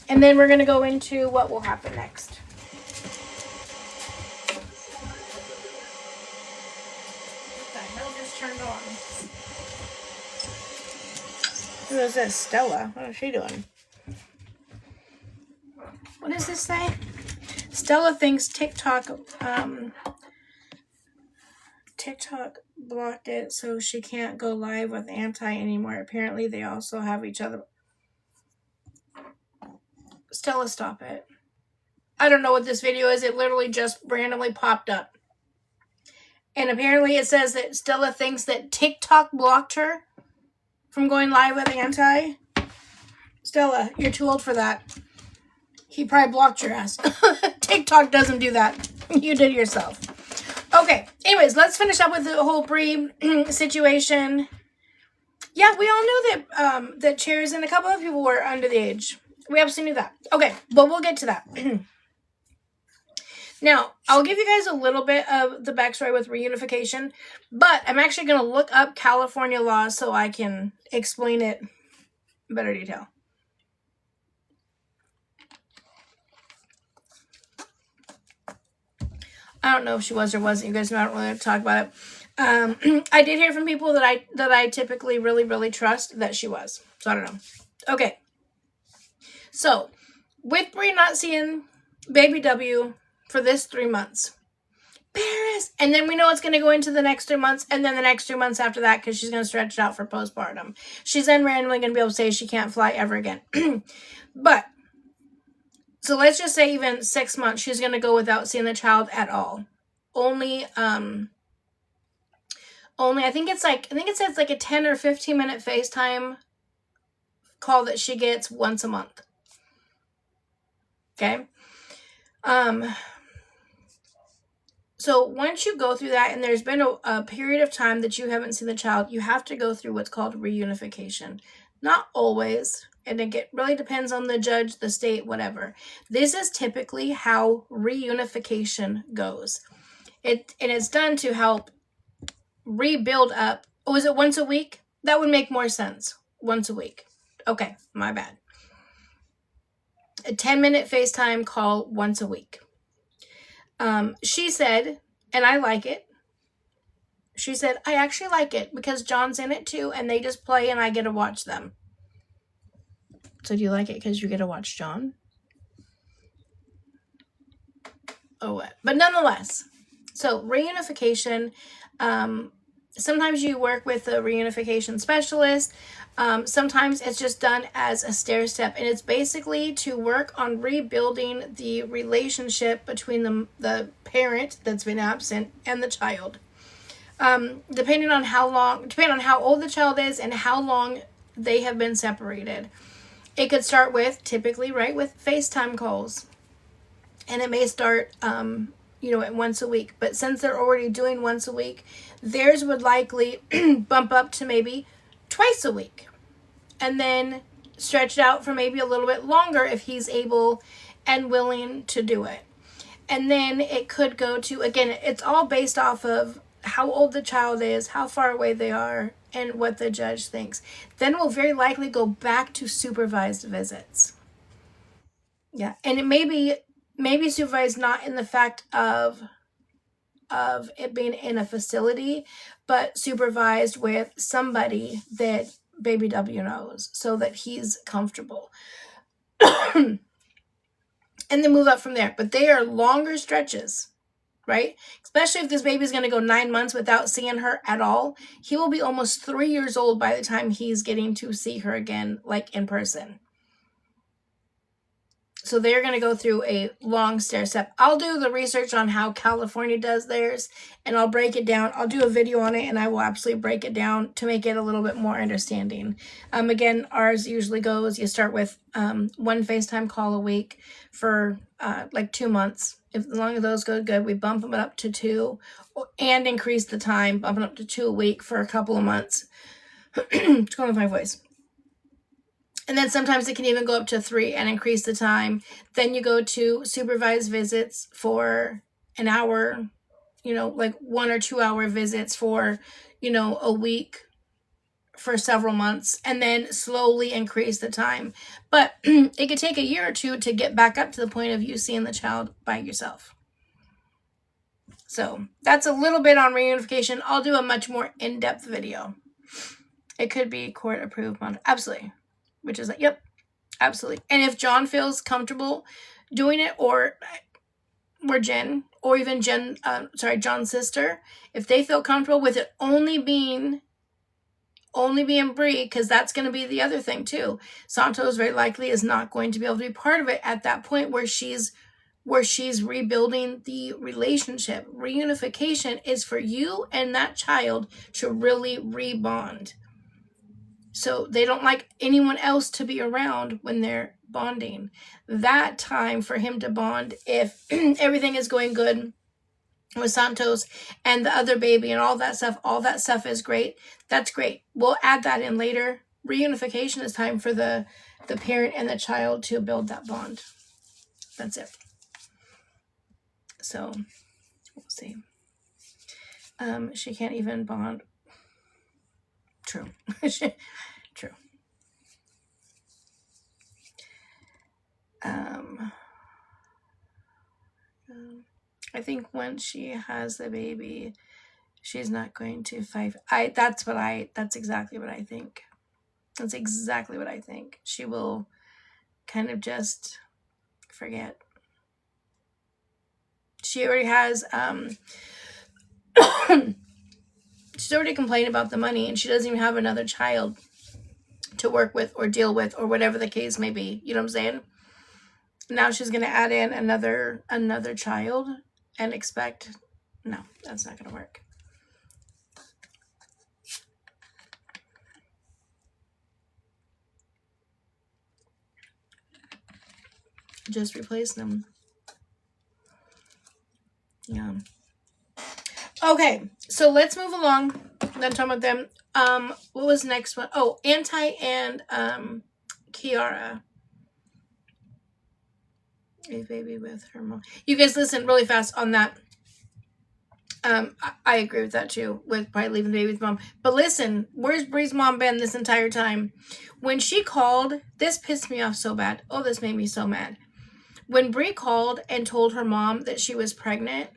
And then we're going to go into what will happen next. What the hell just turned on? Who is this? Stella. What is she doing? What does this say? Stella thinks TikTok blocked it so she can't go live with Anti anymore. Apparently they also have each other. Stella, stop it. I don't know what this video is. It literally just randomly popped up. And apparently it says that Stella thinks that TikTok blocked her from going live with Anti. Stella, you're too old for that. He probably blocked your ass. TikTok doesn't do that. You did yourself. Okay. Anyways, let's finish up with the whole Bri situation. Yeah, we all knew that that Chairs and a couple of people were under the age. We absolutely knew that. Okay, but we'll get to that. Now, I'll give you guys a little bit of the backstory with reunification, but I'm actually going to look up California law so I can explain it in better detail. I don't know if she was or wasn't. You guys know I don't really talk about it. I did hear from people that I typically really, really trust that she was. So I don't know. Okay. So, with Bri not seeing baby W for this 3 months. Perez! And then we know it's going to go into the next 3 months, and then the next 2 months after that, because she's going to stretch it out for postpartum. She's then randomly going to be able to say she can't fly ever again. But, so let's just say even 6 months, she's going to go without seeing the child at all. Only, I think it says like a 10 or 15 minute FaceTime call that she gets once a month. Okay. So once you go through that and there's been a period of time that you haven't seen the child, you have to go through what's called reunification. Not always, and it really depends on the judge, the state, whatever. This is typically how reunification goes. And it's done to help rebuild up. Oh, is it once a week? That would make more sense. Once a week. Okay, my bad. A 10-minute FaceTime call once a week. She said, and I like it, She said, I actually like it because John's in it too, and they just play and I get to watch them. So do you like it because you get to watch John? Or what? But nonetheless, so reunification, sometimes you work with a reunification specialist. Sometimes it's just done as a stair step, and it's basically to work on rebuilding the relationship between the parent that's been absent and the child. Depending on how old the child is and how long they have been separated. It could start with, typically, right, with FaceTime calls. And it may start, at once a week. But since they're already doing once a week, theirs would likely bump up to maybe twice a week. And then stretch it out for maybe a little bit longer if he's able and willing to do it. And then it could go to, again, it's all based off of how old the child is, how far away they are, and what the judge thinks. Then we'll very likely go back to supervised visits. Yeah, and it may be supervised not in the fact of it being in a facility, but supervised with somebody that baby W knows so that he's comfortable. And then move up from there. But they are longer stretches. Right? Especially if this baby is going to go 9 months without seeing her at all. He will be almost 3 years old by the time he's getting to see her again, like in person. So they're going to go through a long stair step. I'll do the research on how California does theirs, and I'll break it down. I'll do a video on it, and I will absolutely break it down to make it a little bit more understanding. Again, ours usually goes, you start with one FaceTime call a week for like 2 months. If as long as those go good, we bump them up to 2 and increase the time, bumping up to 2 a week for a couple of months. It's going with my voice. And then sometimes it can even go up to 3 and increase the time. Then you go to supervised visits for an hour, like 1 or 2 hour visits for, a week for several months, and then slowly increase the time. But it could take a year or 2 to get back up to the point of you seeing the child by yourself. So that's a little bit on reunification. I'll do a much more in-depth video. It could be court approved. Absolutely. Which is like, yep, absolutely. And if John feels comfortable doing it, or Jen, or even John's sister, if they feel comfortable with it only being Bri, because that's going to be the other thing too. Santos very likely is not going to be able to be part of it at that point where she's rebuilding the relationship. Reunification is for you and that child to really rebond. So they don't like anyone else to be around when they're bonding. That time for him to bond, if everything is going good with Santos and the other baby and all that stuff is great. That's great. We'll add that in later. Reunification is time for the parent and the child to build that bond. That's it. So we'll see. She can't even bond. True. True. I think once she has the baby, she's not going to fight. That's exactly what I think. That's exactly what I think. She will kind of just forget. She already has, she's already complained about the money, and she doesn't even have another child to work with or deal with or whatever the case may be. You know what I'm saying? Now she's going to add in another child and expect, no, that's not going to work. Just replace them. Yeah. Okay, so let's move along. Then talk about them. What was the next one? Oh, Anti and Kiara. A baby with her mom. You guys listen really fast on that. I agree with that too, with probably leaving the baby with mom. But listen, where's Bri's mom been this entire time? When she called, this pissed me off so bad. Oh, this made me so mad. When Bri called and told her mom that she was pregnant,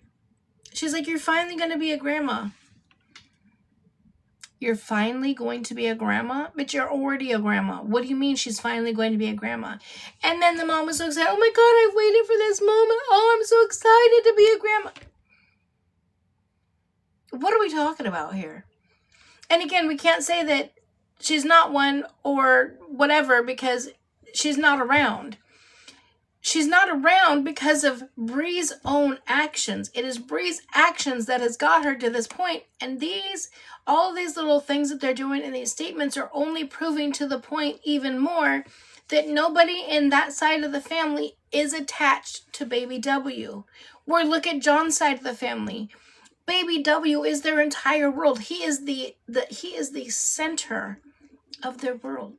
she's like, "You're finally going to be a grandma." You're finally going to be a grandma? But you're already a grandma. What do you mean she's finally going to be a grandma? And then the mom was so excited. Oh my God, I've waited for this moment. Oh, I'm so excited to be a grandma. What are we talking about here? And again, we can't say that she's not one or whatever because she's not around. She's not around because of Bri's own actions. It is Bri's actions that has got her to this point. And all of these little things that they're doing in these statements are only proving to the point even more that nobody in that side of the family is attached to baby W. Or look at John's side of the family. Baby W is their entire world. He is the center of their world.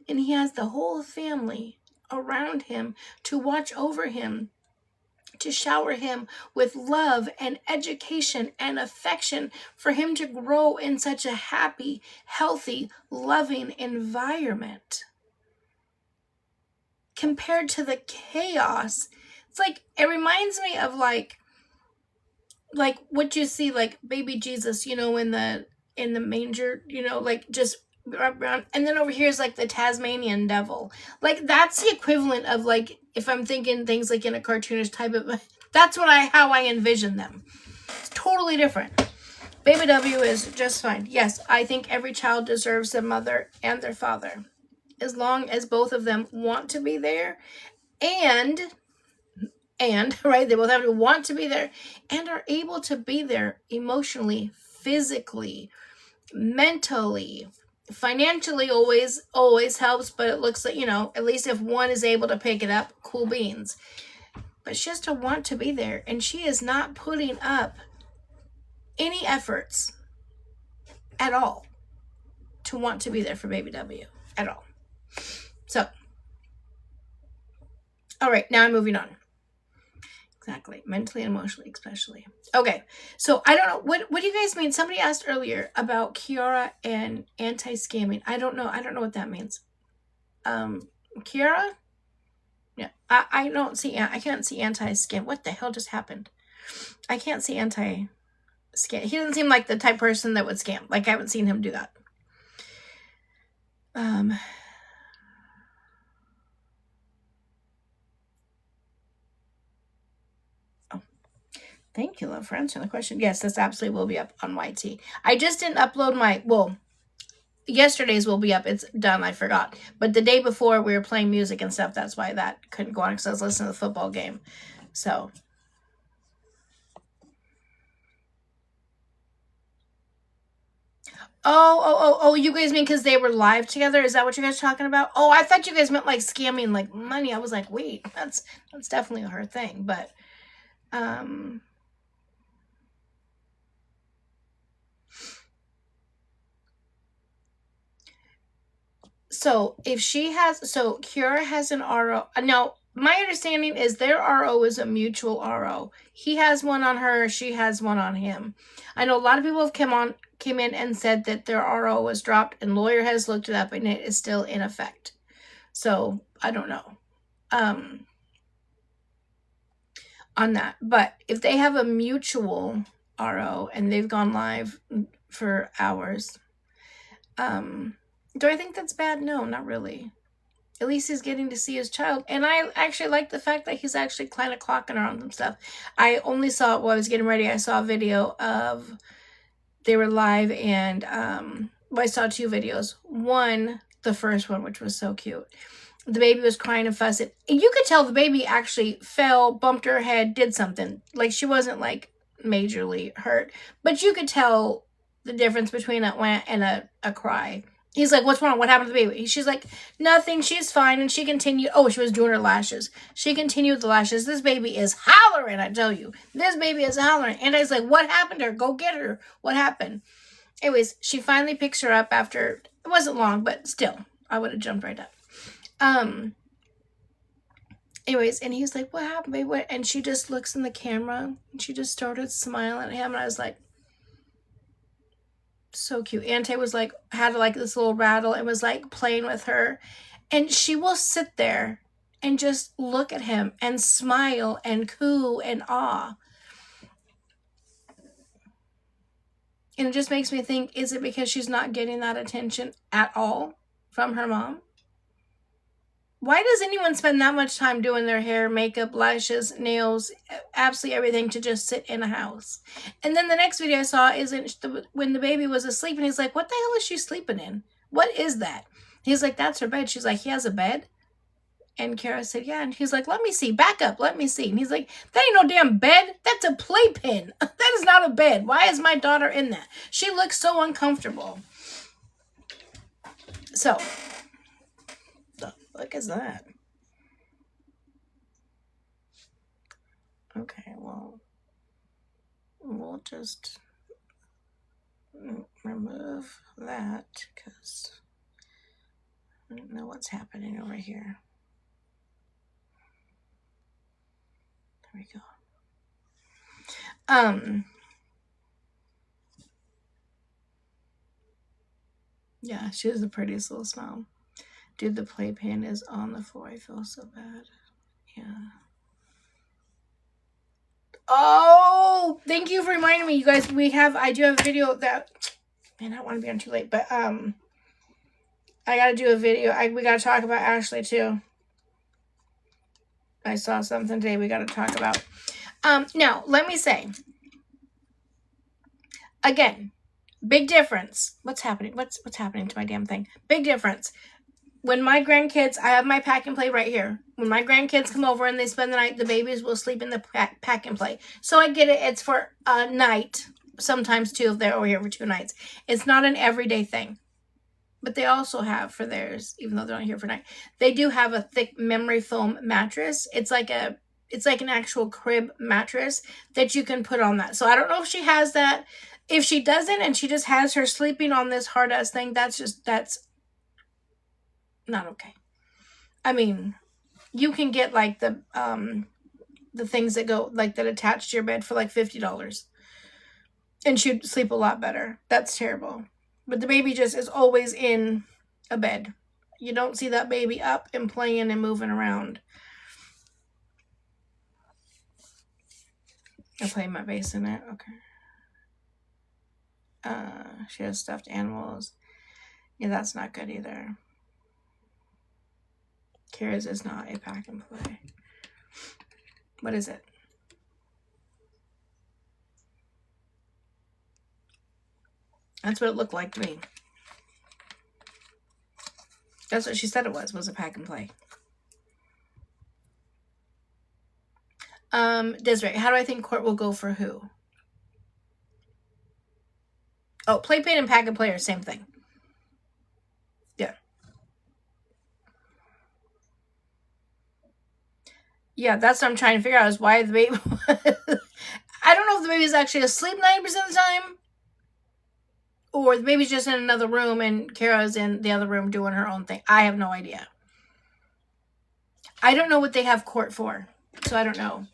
And he has the whole family around him to watch over him, to shower him with love and education and affection for him to grow in such a happy, healthy, loving environment. Compared to the chaos, it's like, it reminds me of like what you see, like baby Jesus, in the manger, like just around, and then over here is like the Tasmanian devil. Like that's the equivalent of like, if I'm thinking things like in a cartoonish type of, that's how I envision them. It's totally different. Baby W is just fine. Yes, I think every child deserves their mother and their father, as long as both of them want to be there, and right, they both have to want to be there and are able to be there emotionally, physically, mentally. Financially always helps, but it looks like, at least if one is able to pick it up, cool beans. But she has to want to be there, and she is not putting up any efforts at all to want to be there for baby W at all. So, all right, now I'm moving on. Exactly. Mentally and emotionally, especially. Okay. So I don't know. What do you guys mean? Somebody asked earlier about Kiara and anti-scamming. I don't know what that means. Kiara? Yeah. I can't see anti-scam. What the hell just happened? I can't see anti-scam. He doesn't seem like the type of person that would scam. Like, I haven't seen him do that. Thank you, love, for answering the question. Yes, this absolutely will be up on YT. I just didn't upload yesterday's will be up. It's done. I forgot. But the day before we were playing music and stuff. That's why that couldn't go on, because I was listening to the football game. So. Oh, you guys mean because they were live together? Is that what you guys are talking about? Oh, I thought you guys meant like scamming like money. I was like, wait, that's definitely her thing. But, so Kiara has an RO. Now, my understanding is their RO is a mutual RO. He has one on her. She has one on him. I know a lot of people have came in and said that their RO was dropped, and lawyer has looked it up and it is still in effect. So I don't know on that. But if they have a mutual RO and they've gone live for hours, do I think that's bad? No, not really. At least he's getting to see his child. And I actually like the fact that he's actually kind of clocking her on some stuff. I only saw it while I was getting ready. I saw a video of they were live, and I saw two videos. One, the first one, which was so cute. The baby was crying and fussing. And you could tell the baby actually fell, bumped her head, did something. Like, she wasn't like majorly hurt. But you could tell the difference between a wah and a cry. He's like, what's wrong? What happened to the baby? She's like, nothing. She's fine. And she continued. Oh, she was doing her lashes. She continued the lashes. This baby is hollering, I tell you. This baby is hollering. And I was like, what happened to her? Go get her. What happened? Anyways, she finally picks her up after, it wasn't long, but still, I would have jumped right up. Anyways, and he's like, what happened, baby? What? And she just looks in the camera, and she just started smiling at him. And I was like, so cute. Ante was like, had like this little rattle and was like playing with her. And she will sit there and just look at him and smile and coo and awe. And it just makes me think, is it because she's not getting that attention at all from her mom? Why does anyone spend that much time doing their hair, makeup, lashes, nails, absolutely everything to just sit in a house? And then the next video I saw is when the baby was asleep, and he's like, what the hell is she sleeping in? What is that? He's like, that's her bed. She's like, he has a bed? And Kara said, yeah. And he's like, let me see. Back up. Let me see. And he's like, that ain't no damn bed. That's a playpen. That is not a bed. Why is my daughter in that? She looks so uncomfortable. So, the fuck is that? Okay, well, we'll just remove that because I don't know what's happening over here. There we go. Yeah, she has the prettiest little smile. Dude, the playpen is on the floor. I feel so bad. Yeah. Oh, thank you for reminding me, you guys. I do have a video that, man, I don't want to be on too late, but I gotta do a video. We gotta talk about Ashley too. I saw something today we gotta talk about. Now, let me say, again, big difference. What's happening? What's happening to my damn thing? Big difference. When my grandkids, I have my pack and play right here. When my grandkids come over and they spend the night, the babies will sleep in the pack and play. So I get it. It's for a night. Sometimes two if they're over here for 2 nights. It's not an everyday thing. But they also have for theirs, even though they're not here for night, they do have a thick memory foam mattress. It's like an actual crib mattress that you can put on that. So I don't know if she has that. If she doesn't and she just has her sleeping on this hard ass thing, that's not okay. I mean, you can get like the things that go like that attach to your bed for like $50, and she'd sleep a lot better. That's terrible. But the baby just is always in a bed. You don't see that baby up and playing and moving around. I play my bass in it. Okay. She has stuffed animals. Yeah, that's not good either. Kara's is not a pack and play. What is it? That's what it looked like to me. That's what she said it was a pack and play. Desiree, how do I think Court will go for who? Oh, playpen and pack and play are the same thing. Yeah. Yeah, that's what I'm trying to figure out is why the baby... I don't know if the baby's actually asleep 90% of the time, or the baby's just in another room and Kara's in the other room doing her own thing. I have no idea. I don't know what they have Court for, so I don't know.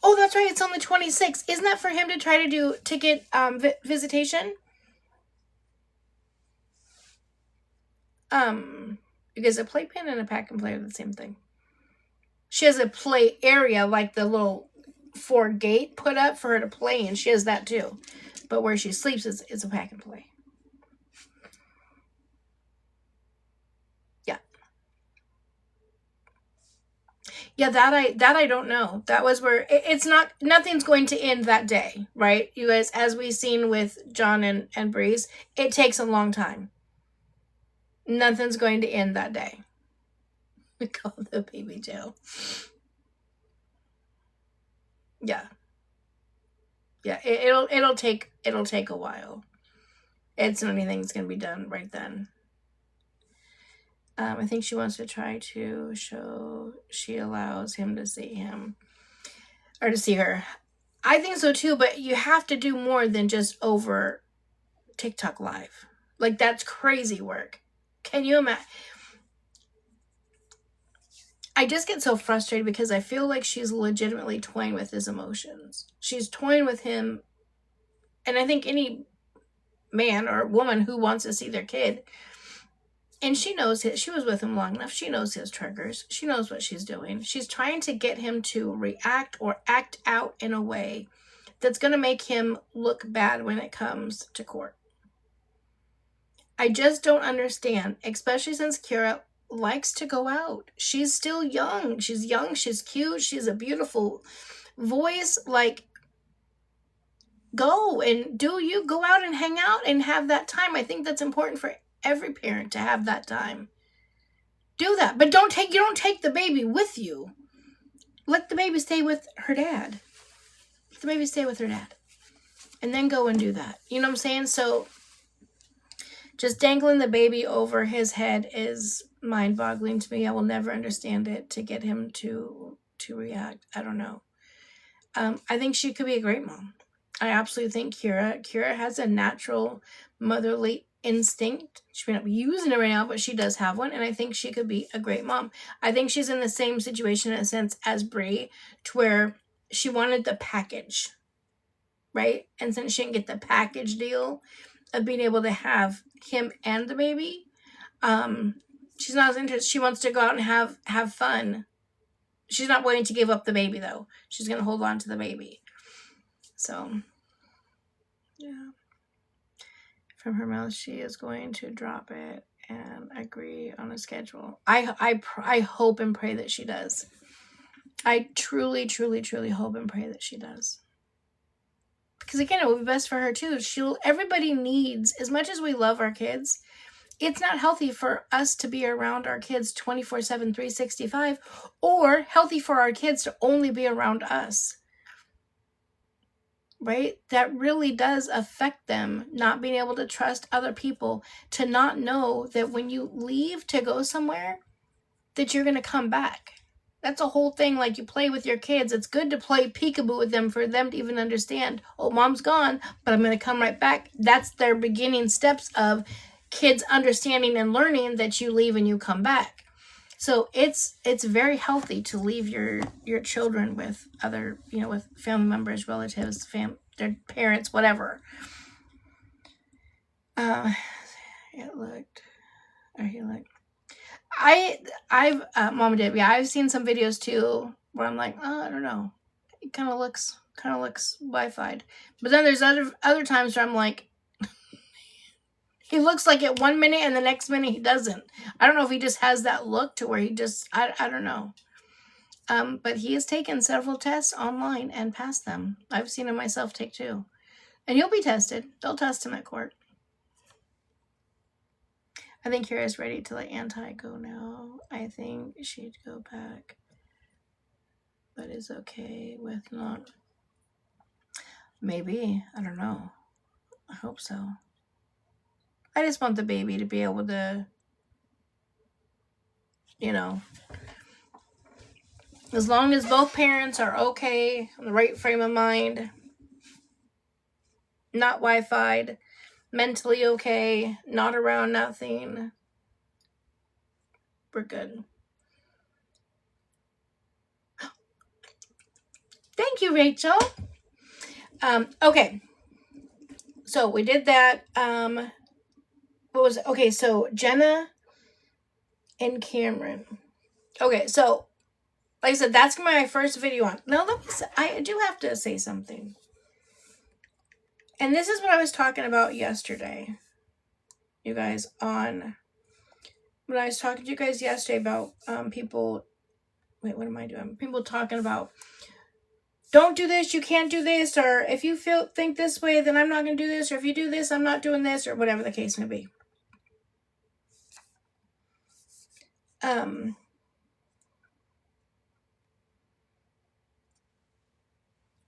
Oh, that's right. It's on the 26th. Isn't that for him to try to do ticket visitation? Because a playpen and a pack and play are the same thing. She has a play area, like the little 4 gate put up for her to play in. She has that too. But where she sleeps is a pack and play. Yeah. Yeah, that I don't know. That was where it's not, nothing's going to end that day, right? You guys, as we've seen with John and Breeze, it takes a long time. Nothing's going to end that day. We call the baby jail. Yeah. Yeah, it'll take a while. It's not anything that's gonna be done right then. I think she wants to try to show she allows him to see him or to see her. I think so too, but you have to do more than just over TikTok live. Like, that's crazy work. Can you imagine? I just get so frustrated because I feel like she's legitimately toying with his emotions. She's toying with him. And I think any man or woman who wants to see their kid, and she knows she was with him long enough. She knows his triggers. She knows what she's doing. She's trying to get him to react or act out in a way that's going to make him look bad when it comes to court. I just don't understand, especially since Kira likes to go out. She's still young. She's young. She's cute. She's a beautiful voice. Like, go and go out and hang out and have that time. I think that's important for every parent to have that time. Do that. But you don't take the baby with you. Let the baby stay with her dad. Let the baby stay with her dad. And then go and do that. You know what I'm saying? So just dangling the baby over his head is mind-boggling to me. I will never understand it to get him to react. I don't know. I think she could be a great mom. I absolutely think Kira has a natural motherly instinct. She may not be using it right now, but she does have one, and I think she could be a great mom. I think she's in the same situation in a sense as Bri, to where she wanted the package, right? And since she didn't get the package deal of being able to have him and the baby, she's not as interested. She wants to go out and have fun. She's not willing to give up the baby, though. She's going to hold on to the baby. So, yeah. From her mouth, she is going to drop it and agree on a schedule. I hope and pray that she does. I truly, truly, truly hope and pray that she does. Because again, it will be best for her too. Everybody needs, as much as we love our kids, it's not healthy for us to be around our kids 24/7, 365, or healthy for our kids to only be around us. Right? That really does affect them, not being able to trust other people, to not know that when you leave to go somewhere, that you're going to come back. That's a whole thing. Like, you play with your kids. It's good to play peekaboo with them for them to even understand, oh, mom's gone, but I'm going to come right back. That's their beginning steps of kids understanding and learning that you leave and you come back. So it's very healthy to leave your children with other, with family members, relatives, their parents, whatever. It looked, or he looked. I've Mom did, yeah. I've seen some videos too where I'm like, oh, I don't know. It kind of looks Wi-Fi'd. But then there's other times where I'm like, he looks like it 1 minute and the next minute he doesn't. I don't know if he just has that look to where he just, I don't know. But he has taken several tests online and passed them. I've seen him myself take 2. And he'll be tested. They'll test him at court. I think Kira's ready to let Anti go now. I think she'd go back. But is okay with not. Maybe. I don't know. I hope so. I just want the baby to be able to, as long as both parents are okay, in the right frame of mind, not Wi-Fi'd, mentally okay, not around nothing, we're good. Thank you, Rachel. Okay. So we did that. So Jenna and Cameron. Okay, so like I said, that's my first video on. Now, I do have to say something. And this is what I was talking about yesterday, you guys, when I was talking to you guys yesterday about people, what am I doing? People talking about, don't do this, you can't do this, or if you think this way, then I'm not going to do this, or if you do this, I'm not doing this, or whatever the case may be.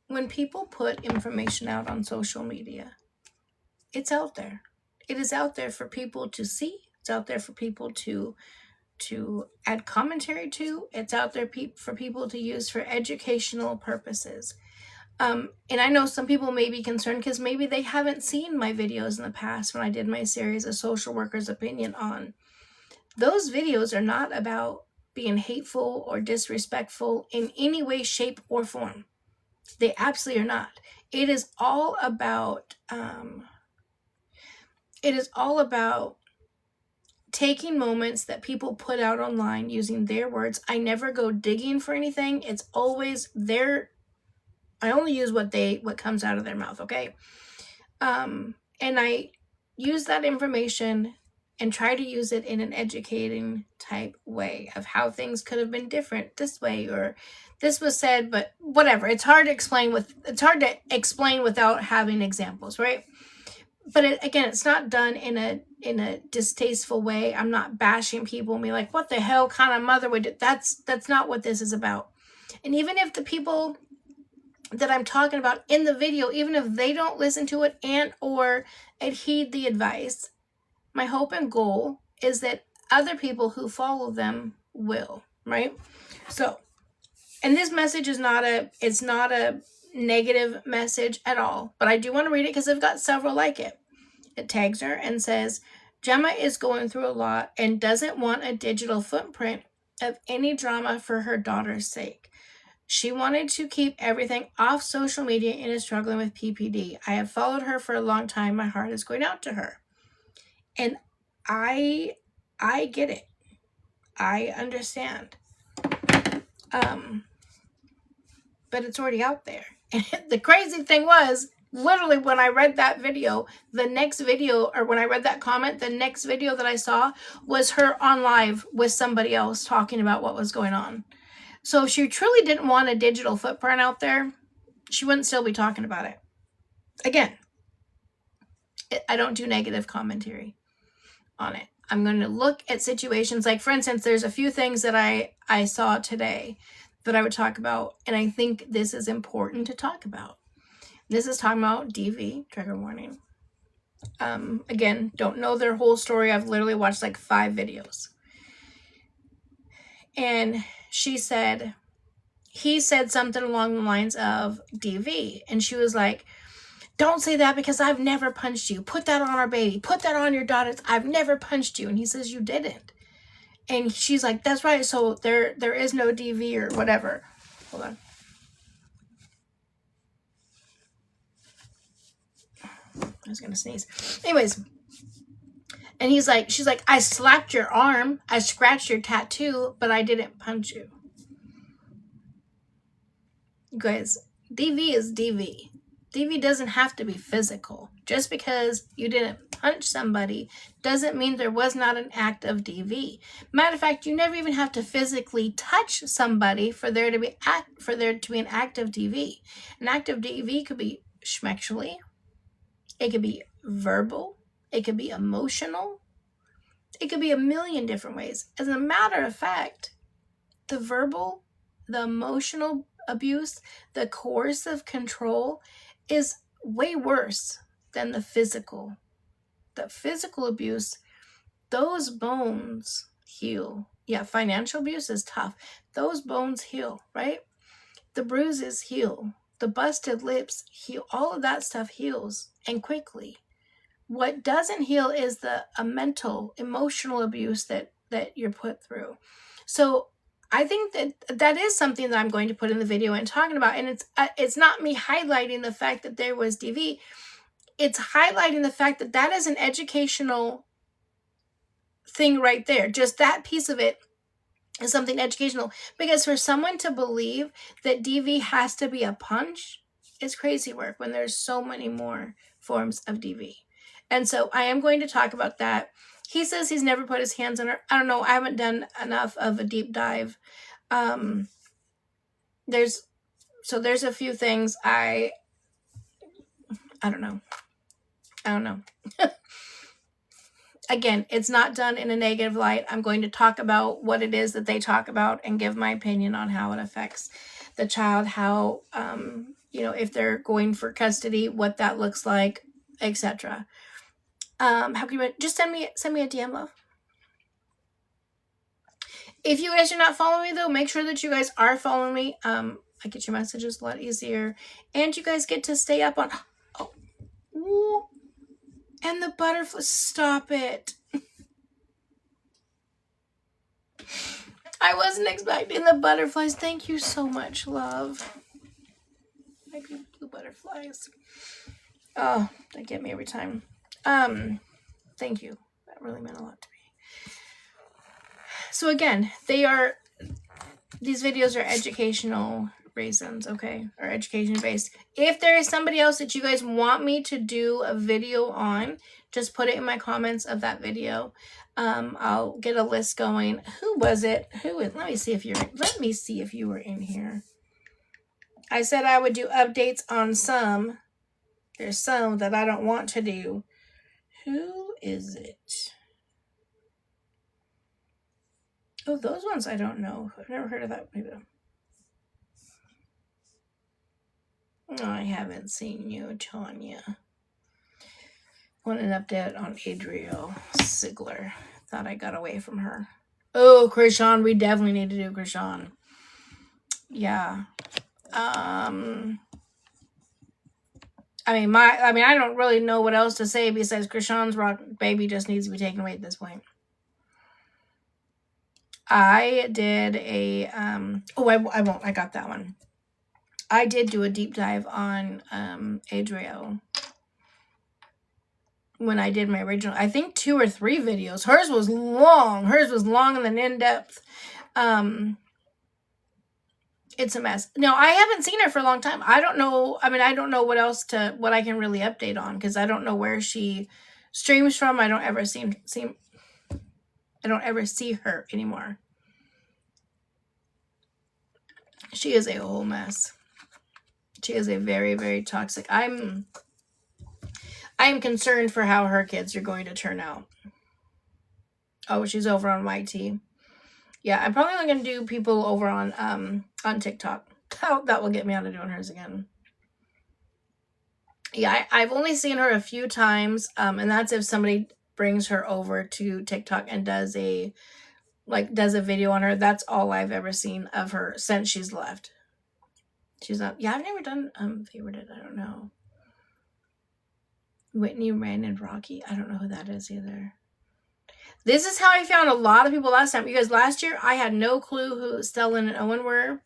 When people put information out on social media, it's out there. It is out there for people to see. It's out there for people to add commentary to. It's out there for people to use for educational purposes. And I know some people may be concerned because maybe they haven't seen my videos in the past when I did my series, A Social Worker's Opinion on. Those videos are not about being hateful or disrespectful in any way, shape, or form. They absolutely are not. It is all about taking moments that people put out online using their words. I never go digging for anything. It's always their I only use what comes out of their mouth, okay? And I use that information and try to use it in an educating type way of how things could have been different this way, or this was said, but whatever. It's hard to explain without having examples, right? But again, it's not done in a distasteful way. I'm not bashing people and be like, what the hell kind of mother would do? That's not what this is about. And even if the people that I'm talking about in the video, even if they don't listen to it and or adhere the advice, my hope and goal is that other people who follow them will, right? So, and this message is not a negative message at all, but I do want to read it because I've got several like it. It tags her and says, Gemma is going through a lot and doesn't want a digital footprint of any drama for her daughter's sake. She wanted to keep everything off social media and is struggling with PPD. I have followed her for a long time. My heart is going out to her. And I get it. I understand. But it's already out there. And the crazy thing was, literally when I read that video, when I read that comment, the next video that I saw was her on live with somebody else talking about what was going on. So if she truly didn't want a digital footprint out there, she wouldn't still be talking about it. Again, I don't do negative commentary on it. I'm going to look at situations, like for instance, there's a few things that I saw today that I would talk about, and I think this is important to talk about. This is talking about DV, trigger warning. Again, don't know their whole story. I've literally watched like 5 videos. And he said something along the lines of DV, and she was like, don't say that because I've never punched you. Put that on our baby. Put that on your daughters. I've never punched you. And he says, you didn't. And she's like, that's right. So there is no DV or whatever. Hold on. I was going to sneeze. Anyways. And she's like, I slapped your arm. I scratched your tattoo, but I didn't punch you. You guys, DV is DV. DV doesn't have to be physical. Just because you didn't punch somebody doesn't mean there was not an act of DV. Matter of fact, you never even have to physically touch somebody for there to be an act of DV. An act of DV could be schmexually. It could be verbal. It could be emotional. It could be a million different ways. As a matter of fact, the verbal, the emotional abuse, the coercive control is way worse than the physical. The physical abuse, those bones heal. Yeah, financial abuse is tough. Those bones heal, right? The bruises heal. The busted lips heal. All of that stuff heals, and quickly. What doesn't heal is the mental, emotional abuse that you're put through. So I think that is something that I'm going to put in the video and talking about. And it's not me highlighting the fact that there was DV. It's highlighting the fact that is an educational thing right there. Just that piece of it is something educational. Because for someone to believe that DV has to be a punch is crazy work when there's so many more forms of DV. And so I am going to talk about that. He says he's never put his hands on her. I don't know. I haven't done enough of a deep dive. There's a few things I don't know. Again, it's not done in a negative light. I'm going to talk about what it is that they talk about and give my opinion on how it affects the child, how, if they're going for custody, what that looks like, etc. How can you just send me a DM, love? If you guys are not following me, though, make sure that you guys are following me. I get your messages a lot easier, and you guys get to stay up on. Oh, ooh, and the butterfly. Stop it! I wasn't expecting the butterflies. Thank you so much, love. My beautiful butterflies. Oh, they get me every time. Thank you. That really meant a lot to me. So again, these videos are educational reasons, okay? Or education based. If there is somebody else that you guys want me to do a video on, just put it in my comments of that video. I'll get a list going. Who was it? Let me see if you were in here. I said I would do updates on some. There's some that I don't want to do. Who is it? Oh, those ones I don't know. I've never heard of that video. Oh, I haven't seen you, Tanya. Want an update on Adriel Sigler. Thought I got away from her. Oh, Krishan. We definitely need to do Krishan. Yeah. I mean, I don't really know what else to say besides Krishan's rock baby just needs to be taken away at this point. I did a, I won't. I got that one. I did do a deep dive on Adriel when I did my original, I think 2 or 3 videos. Hers was long. And then in-depth. It's a mess. No, I haven't seen her for a long time. I don't know. I mean, I don't know what I can really update on because I don't know where she streams from. I don't ever see her anymore. She is a whole mess. She is a very, very toxic. I'm concerned for how her kids are going to turn out. Oh, she's over on YT. Yeah, I'm probably only going to do people over on TikTok. That will get me out of doing hers again. Yeah, I've only seen her a few times, and that's if somebody brings her over to TikTok and does a video on her. That's all I've ever seen of her since she's left. She's not. Yeah, I've never done favorited. I don't know. Whitney, Ren, and Rocky. I don't know who that is either. This is how I found a lot of people last time. Because last year, I had no clue who Stellan and Owen were.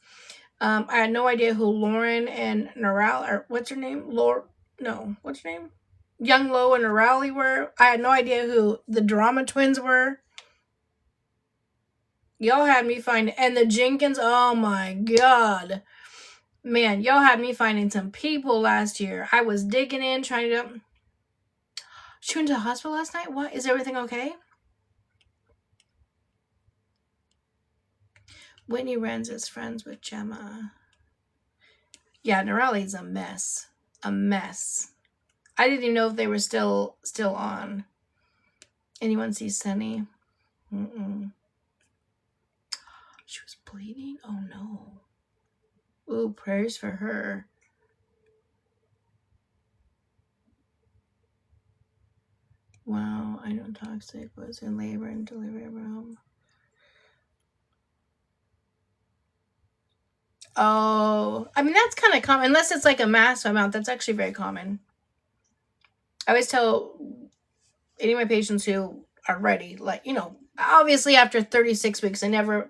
I had no idea who Lauren and Narali, or what's her name? What's her name? Young Lo and Narali were. I had no idea who the Drama Twins were. Y'all had me find, and the Jenkins, oh my God. Man, y'all had me finding some people last year. I was digging in, trying to... She went to the hospital last night? What? Is everything okay? Whitney Renz is friends with Gemma. Yeah, Narali's a mess. A mess. I didn't even know if they were still on. Anyone see Sunny? She was bleeding? Oh no. Ooh, prayers for her. Wow, I know toxic was in labor and delivery room. Oh, I mean, that's kind of common. Unless it's like a massive amount, that's actually very common. I always tell any of my patients who are ready, obviously after 36 weeks, I never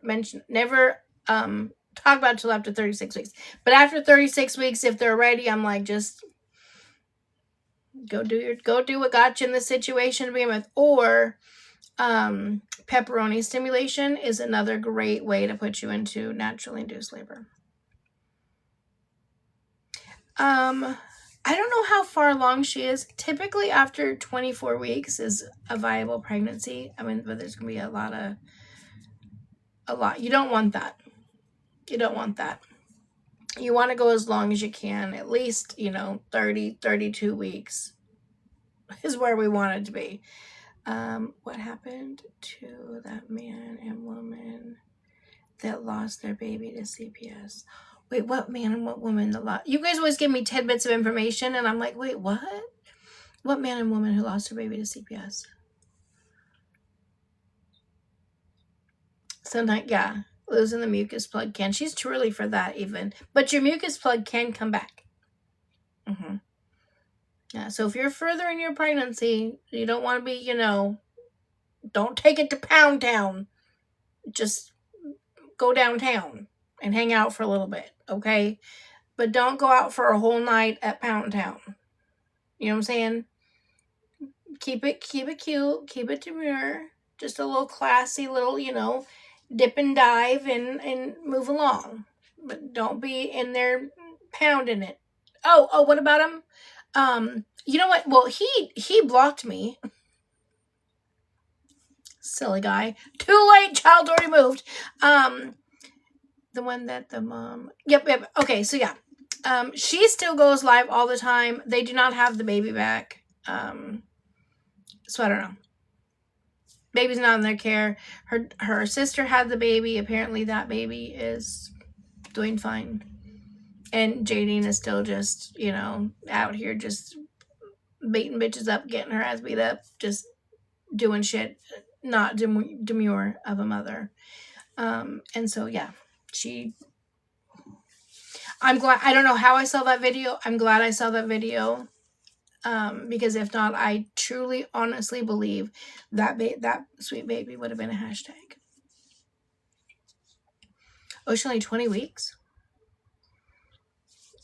talk about it till after 36 weeks. But after 36 weeks, if they're ready, I'm like, just go do what got you in this situation to begin with. Or pepperoni stimulation is another great way to put you into naturally induced labor. I don't know how far along she is. Typically after 24 weeks is a viable pregnancy. I mean, but there's going to be a lot. You don't want that. You don't want that. You want to go as long as you can. At least, 30, 32 weeks is where we want it to be. What happened to that man and woman that lost their baby to CPS? Wait, what man and what woman that lost? You guys always give me tidbits of information, and I'm like, wait, what? What man and woman who lost their baby to CPS? Sometimes, yeah, losing the mucus plug can. She's too early for that even. But your mucus plug can come back. Yeah, so if you're further in your pregnancy, you don't want to be, don't take it to Pound Town. Just go downtown and hang out for a little bit, okay? But don't go out for a whole night at Pound Town. You know what I'm saying? Keep it cute, keep it demure. Just a little classy little, dip and dive and move along. but don't be in there pounding it. Oh, what about him? You know what? Well, he blocked me. Silly guy. Too late, child already moved. The one that the mom... Yep. Okay, so yeah. She still goes live all the time. They do not have the baby back. So I don't know. Baby's not in their care. Her sister had the baby. Apparently that baby is doing fine. And Jadine is still just, you know, out here just beating bitches up, getting her ass beat up, just doing shit, not demure of a mother. And so, yeah, I'm glad, I don't know how I saw that video. I'm glad I saw that video. Because if not, I truly, honestly believe that sweet baby would have been a hashtag. Oh, she's only 20 weeks?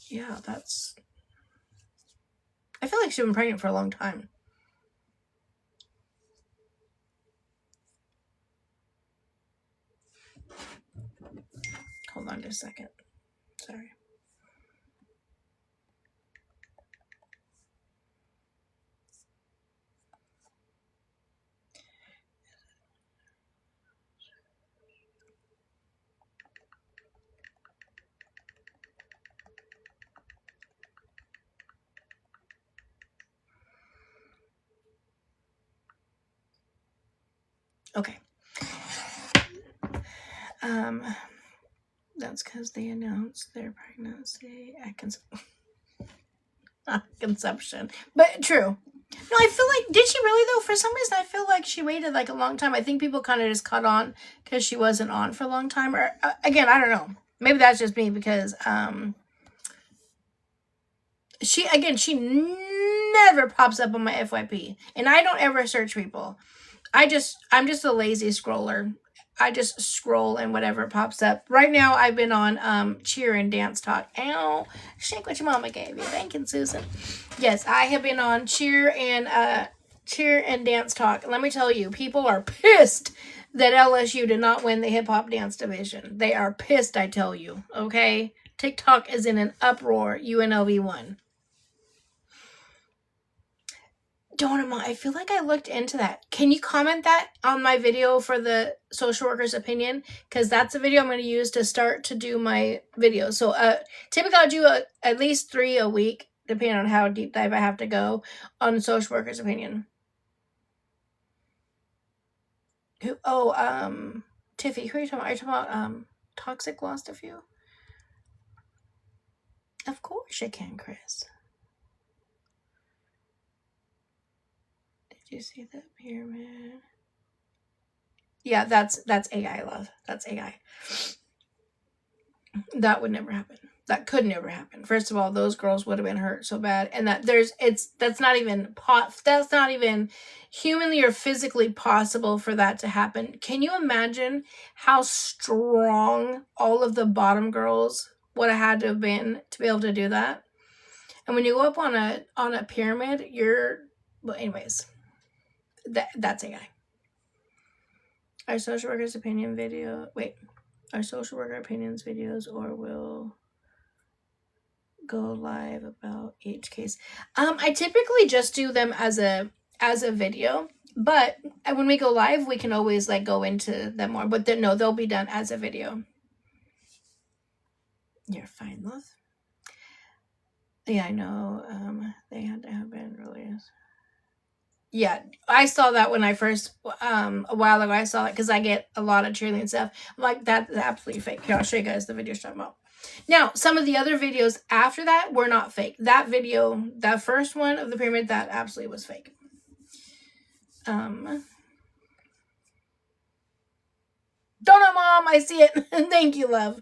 Yeah, that's... I feel like she's been pregnant for a long time. Hold on just a second. Sorry. Okay. That's because they announced their pregnancy at conception. But true. No, I feel like, did she really though? For some reason, I feel like she waited like a long time. I think people kind of just caught on because she wasn't on for a long time. Or again, I don't know. Maybe that's just me because she never pops up on my FYP, and I don't ever search people. I'm just a lazy scroller. I just scroll and whatever pops up. Right now, I've been on Cheer and Dance Talk. Ow, shake what your mama gave you. Thank you, Susan. Yes, I have been on Cheer and Dance Talk. Let me tell you, people are pissed that LSU did not win the hip hop dance division. They are pissed, I tell you. Okay, TikTok is in an uproar. UNLV won. I feel like I looked into that. Can you comment that on my video for the social worker's opinion? Because that's a video I'm going to use to start to do my videos. So typically I'll do at least 3 a week, depending on how deep dive I have to go on social worker's opinion. Tiffy, who are you talking about? Are you talking about Toxic lost a few? Of course you can, Chris. You see that pyramid? Yeah, that's AI, love. That's AI. That would never happen. That could never happen. First of all, those girls would have been hurt so bad, and that's not even humanly or physically possible for that to happen. Can you imagine how strong all of the bottom girls would have had to have been to be able to do that? And when you go up on a pyramid, well, anyways. That's AI. Our social worker's opinion video. Wait, our social worker opinions videos, or will go live about each case. I typically just do them as a video, but when we go live, we can always like go into them more. But they'll be done as a video. You're fine, love. Yeah, I know. They had to have been released. Yeah, I saw that when I first, a while ago, I saw it because I get a lot of cheerleading stuff. I'm like, that's absolutely fake. Here, I'll show you guys the video I'm talking about. Now, some of the other videos after that were not fake. That video, that first one of the pyramid, that absolutely was fake. Don't know, Mom, I see it. Thank you, love.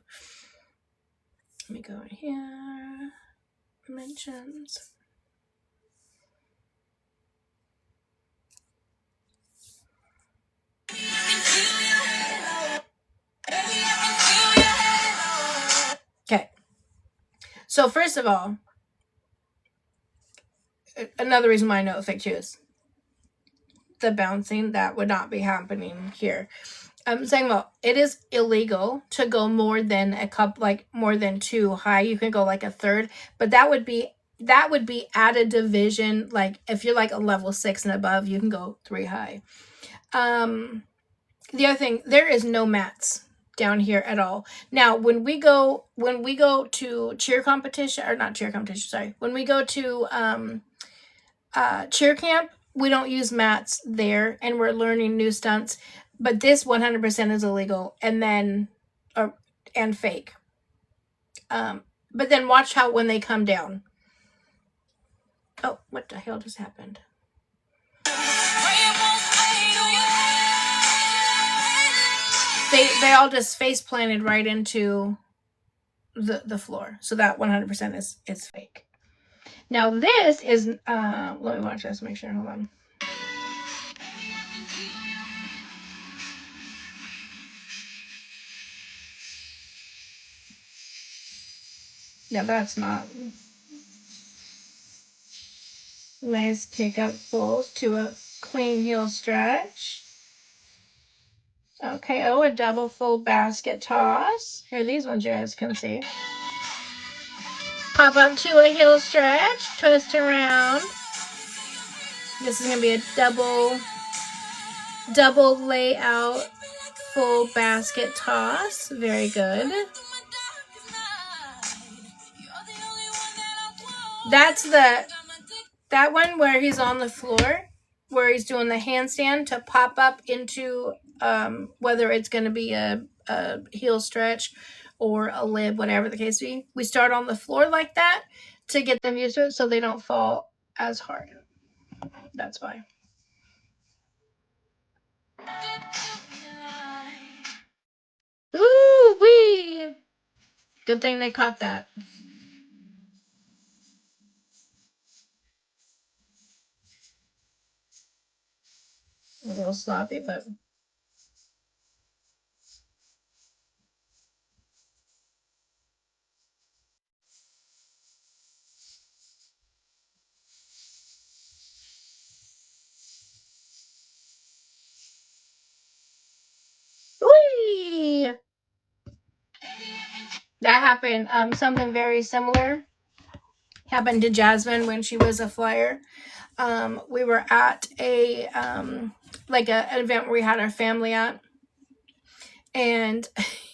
Let me go in here. Mentions. Okay. So first of all, another reason why I know it's fake too is the bouncing. That would not be happening here. I'm saying, well, it is illegal to go more than a cup, like more than 2 high. You can go like a third, but that would be at a division. Like if you're like a level 6 and above, you can go 3 high. The other thing, there is no mats down here at all. Now, when we go to cheer competition, or not cheer competition, sorry, when we go to cheer camp, we don't use mats there, and we're learning new stunts. But this 100% is illegal, and then and fake. But then watch how when they come down. Oh, what the hell just happened? They all just face planted right into the floor. So that 100% is fake. Now this is let me watch this, make sure. Hold on. No, that's not. Nice kick up pulls to a clean heel stretch. Okay, oh, a double full basket toss. Here, these ones you guys can see. Hop up to a heel stretch, twist around. This is going to be a double layout full basket toss. Very good. That's that one where he's on the floor, where he's doing the handstand to pop up into whether it's going to be a heel stretch or a lib, whatever the case be. We start on the floor like that to get them used to it so they don't fall as hard. That's why. Ooh wee! Good thing they caught that. A little sloppy, but whee! That happened. Something very similar happened to Jasmine when she was a flyer. We were at a an event where we had our family at, and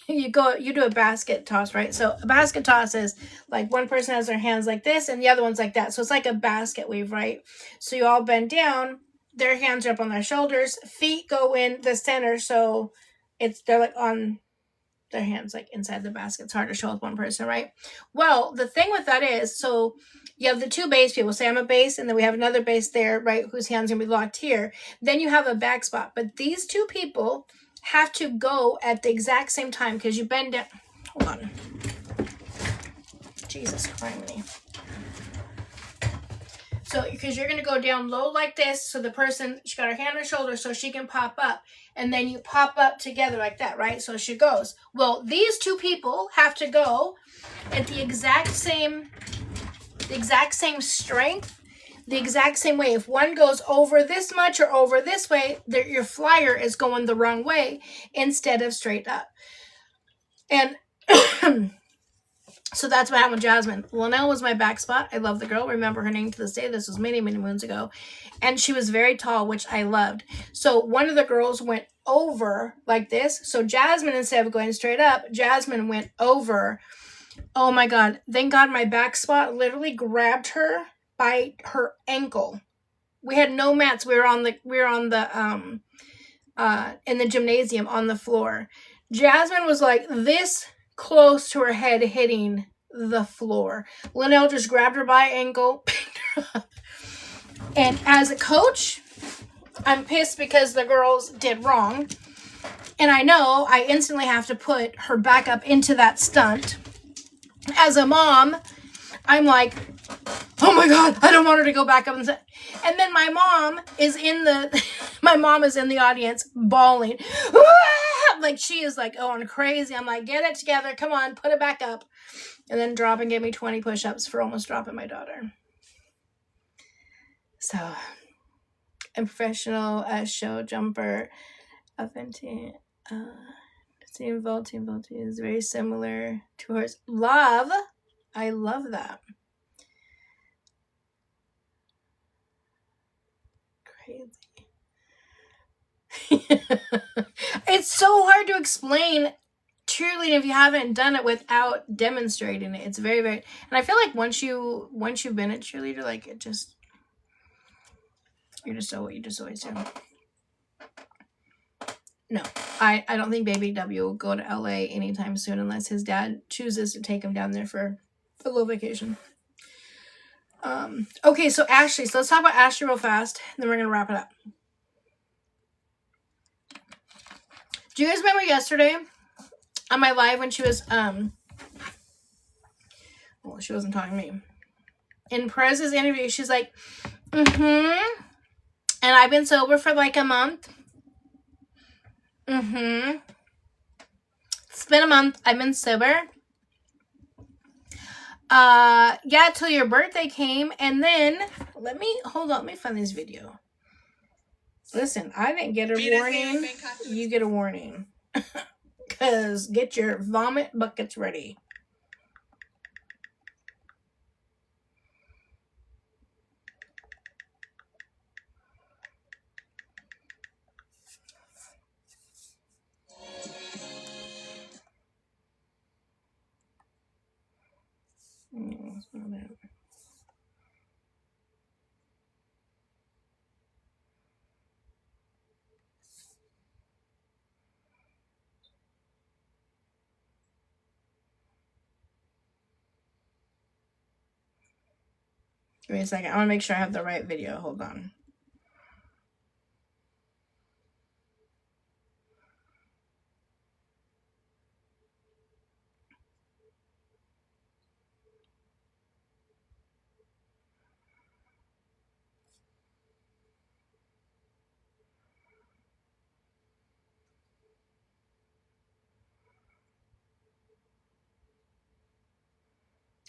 you do a basket toss, right? So a basket toss is like one person has their hands like this and the other one's like that. So it's like a basket weave, right? So you all bend down, their hands are up on their shoulders, feet go in the center, so they're like on their hands like inside the basket. It's hard to show with one person, right? Well, the thing with that is, so you have the 2 base people. Say I'm a base, and then we have another base there, right, whose hands are going to be locked here. Then you have a back spot. But these 2 people have to go at the exact same time because you bend down. Hold on. Jesus Christ. So, because you're going to go down low like this, so the person, she got her hand on her shoulder so she can pop up. And then you pop up together like that, right? So she goes. Well, these 2 people have to go at the exact same strength, the exact same way. If one goes over this much or over this way, your flyer is going the wrong way instead of straight up. And so that's what happened with Jasmine. Linnell was my back spot. I love the girl. Remember her name to this day. This was many, many moons ago. And she was very tall, which I loved. So one of the girls went over like this. So Jasmine, instead of going straight up, Jasmine went over. Oh my God. Thank God my back spot literally grabbed her by her ankle. We had no mats. We were on the in the gymnasium on the floor. Jasmine was like this close to her head hitting the floor. Linnell just grabbed her by ankle, picked her up. And as a coach, I'm pissed because the girls did wrong. And I know I instantly have to put her back up into that stunt. As a mom, I'm like, oh my God, I don't want her to go back up. And then my mom is in the audience bawling. Like she is like going crazy. I'm like, get it together. Come on, put it back up. And then drop and give me 20 push-ups for almost dropping my daughter. So, a professional show jumper, authentic. Team Volty is very similar to hers. Love. I love that. Crazy. It's so hard to explain cheerleading if you haven't done it without demonstrating it. It's very, very, and I feel like once you've been a cheerleader, like it just, you just always do. No, I don't think Baby W will go to LA anytime soon unless his dad chooses to take him down there for a little vacation. Okay, so Ashley. So let's talk about Ashley real fast, and then we're gonna wrap it up. Do you guys remember yesterday on my live when she was well, she wasn't talking to me. In Perez's interview, she's like, and I've been sober for like a month. It's been a month. I've been sober. Yeah, till your birthday came, and then let me find this video. Listen, I didn't get a warning. You get a warning. Cause get your vomit buckets ready. No, that's not it. Give me a second. I want to make sure I have the right video. Hold on.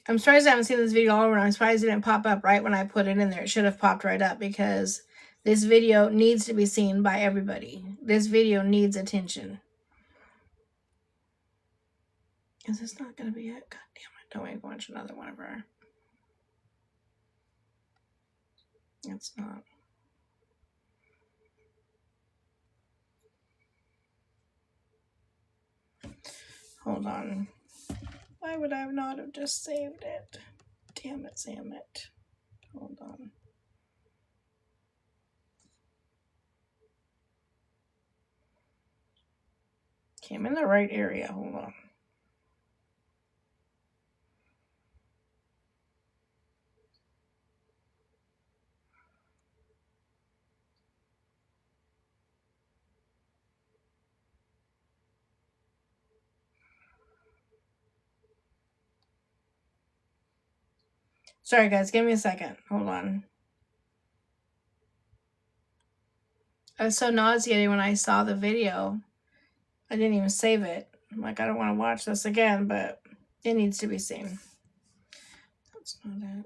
I'm surprised I haven't seen this video all over. I'm surprised it didn't pop up right when I put it in there. It should have popped right up because this video needs to be seen by everybody. This video needs attention. Is this not going to be it? God damn it. Don't make me watch another one of her. It's not. Hold on. Why would I not have just saved it? Damn it, Sam it. Hold on. Okay, I'm in the right area. Hold on. Sorry, guys. Give me a second. Hold on. I was so nauseated when I saw the video. I didn't even save it. I'm like, I don't want to watch this again, but it needs to be seen. That's not it.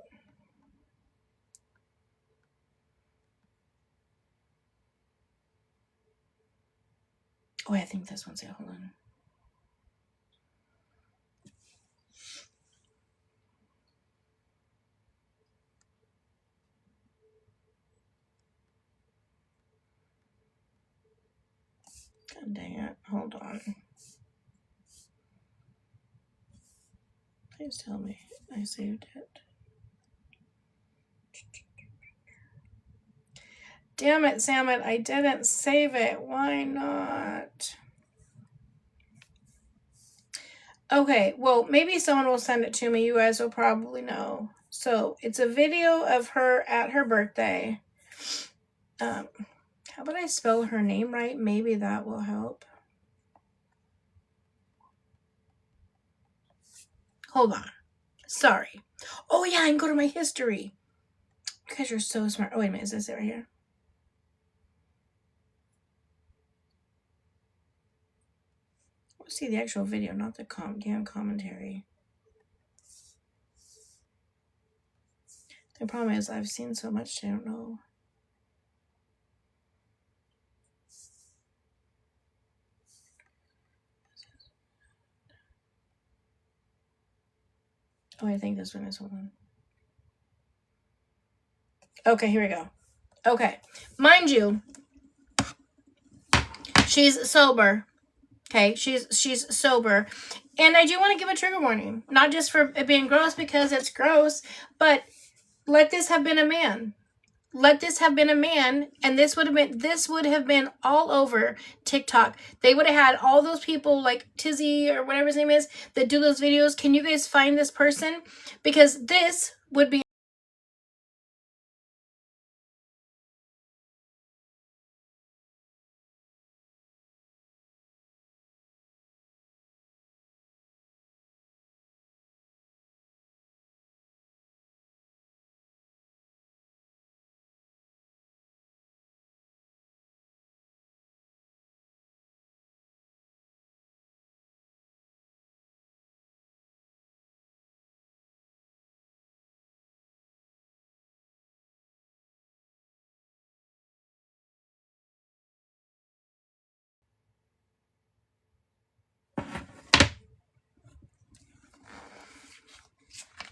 Oh, I think this one's it. Hold on. God dang it. Hold on. Please tell me I saved it. Damn it, Sam it. I didn't save it. Why not? Okay, well, maybe someone will send it to me. You guys will probably know. So, it's a video of her at her birthday. How about I spell her name right? Maybe that will help. Hold on. Sorry. Oh, yeah, I can go to my history. You guys are so smart. Oh, wait a minute. Is this it right here? Let's see the actual video, not the damn commentary. The problem is I've seen so much I don't know. Oh, I think this one is, hold on. Okay, here we go. Okay. Mind you, she's sober. Okay, she's sober. And I do want to give a trigger warning. Not just for it being gross because it's gross, but let this have been a man. Let this have been a man, and this would have been all over TikTok. They would have had all those people like Tizzy or whatever his name is that do those videos. Can you guys find this person? Because this would be.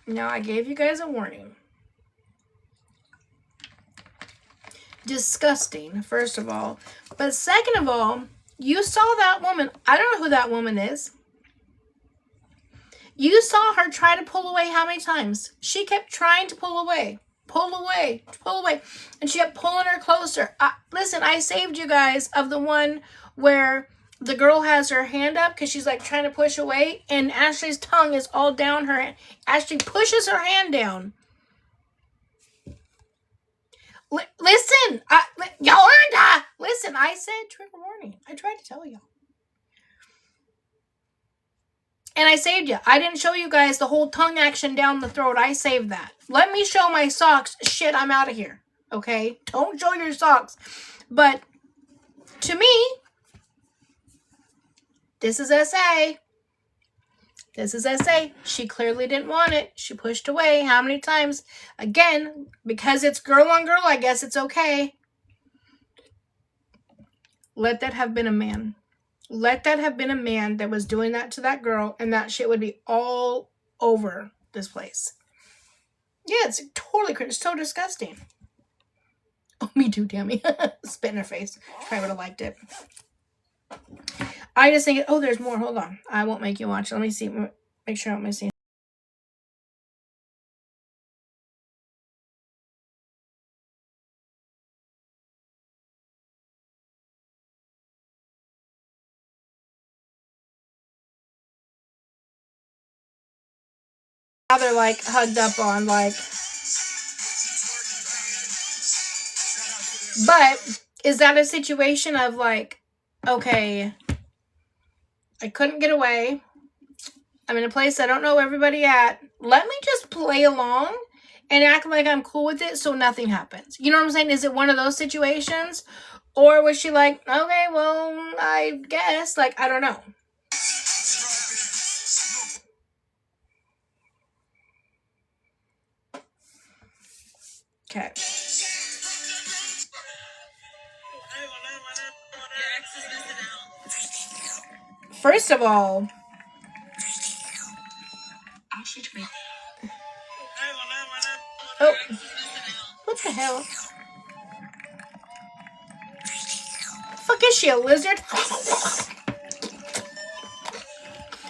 Now, I gave you guys a warning. Disgusting, first of all. But second of all, you saw that woman. I don't know who that woman is. You saw her try to pull away how many times? She kept trying to pull away. Pull away. Pull away. And she kept pulling her closer. Listen, I saved you guys of the one where the girl has her hand up because she's like trying to push away, and Ashley's tongue is all down her hand. Ashley pushes her hand down. Listen, Yolanda, listen, I said trigger warning. I tried to tell you. And I saved you. I didn't show you guys the whole tongue action down the throat. I saved that. Let me show my socks. Shit, I'm out of here. Okay? Don't show your socks. But to me, this is SA. This is SA. She clearly didn't want it. She pushed away. How many times? Again, because it's girl on girl, I guess it's okay. Let that have been a man. Let that have been a man that was doing that to that girl, and that shit would be all over this place. Yeah, it's totally crazy. It's so disgusting. Oh, me too, Tammy. Spit in her face. Probably would have liked it. I just think, oh, there's more. Hold on. I won't make you watch. Let me see. Make sure I'm missing. Now they're like hugged up on, like. But is that a situation of like, okay, I couldn't get away. I'm in a place I don't know everybody at. Let me just play along and act like I'm cool with it so nothing happens. You know what I'm saying? Is it one of those situations? Or was she like, okay, well, I guess. Like, I don't know. Okay. First of all, oh, what the hell? Fuck, is she a lizard?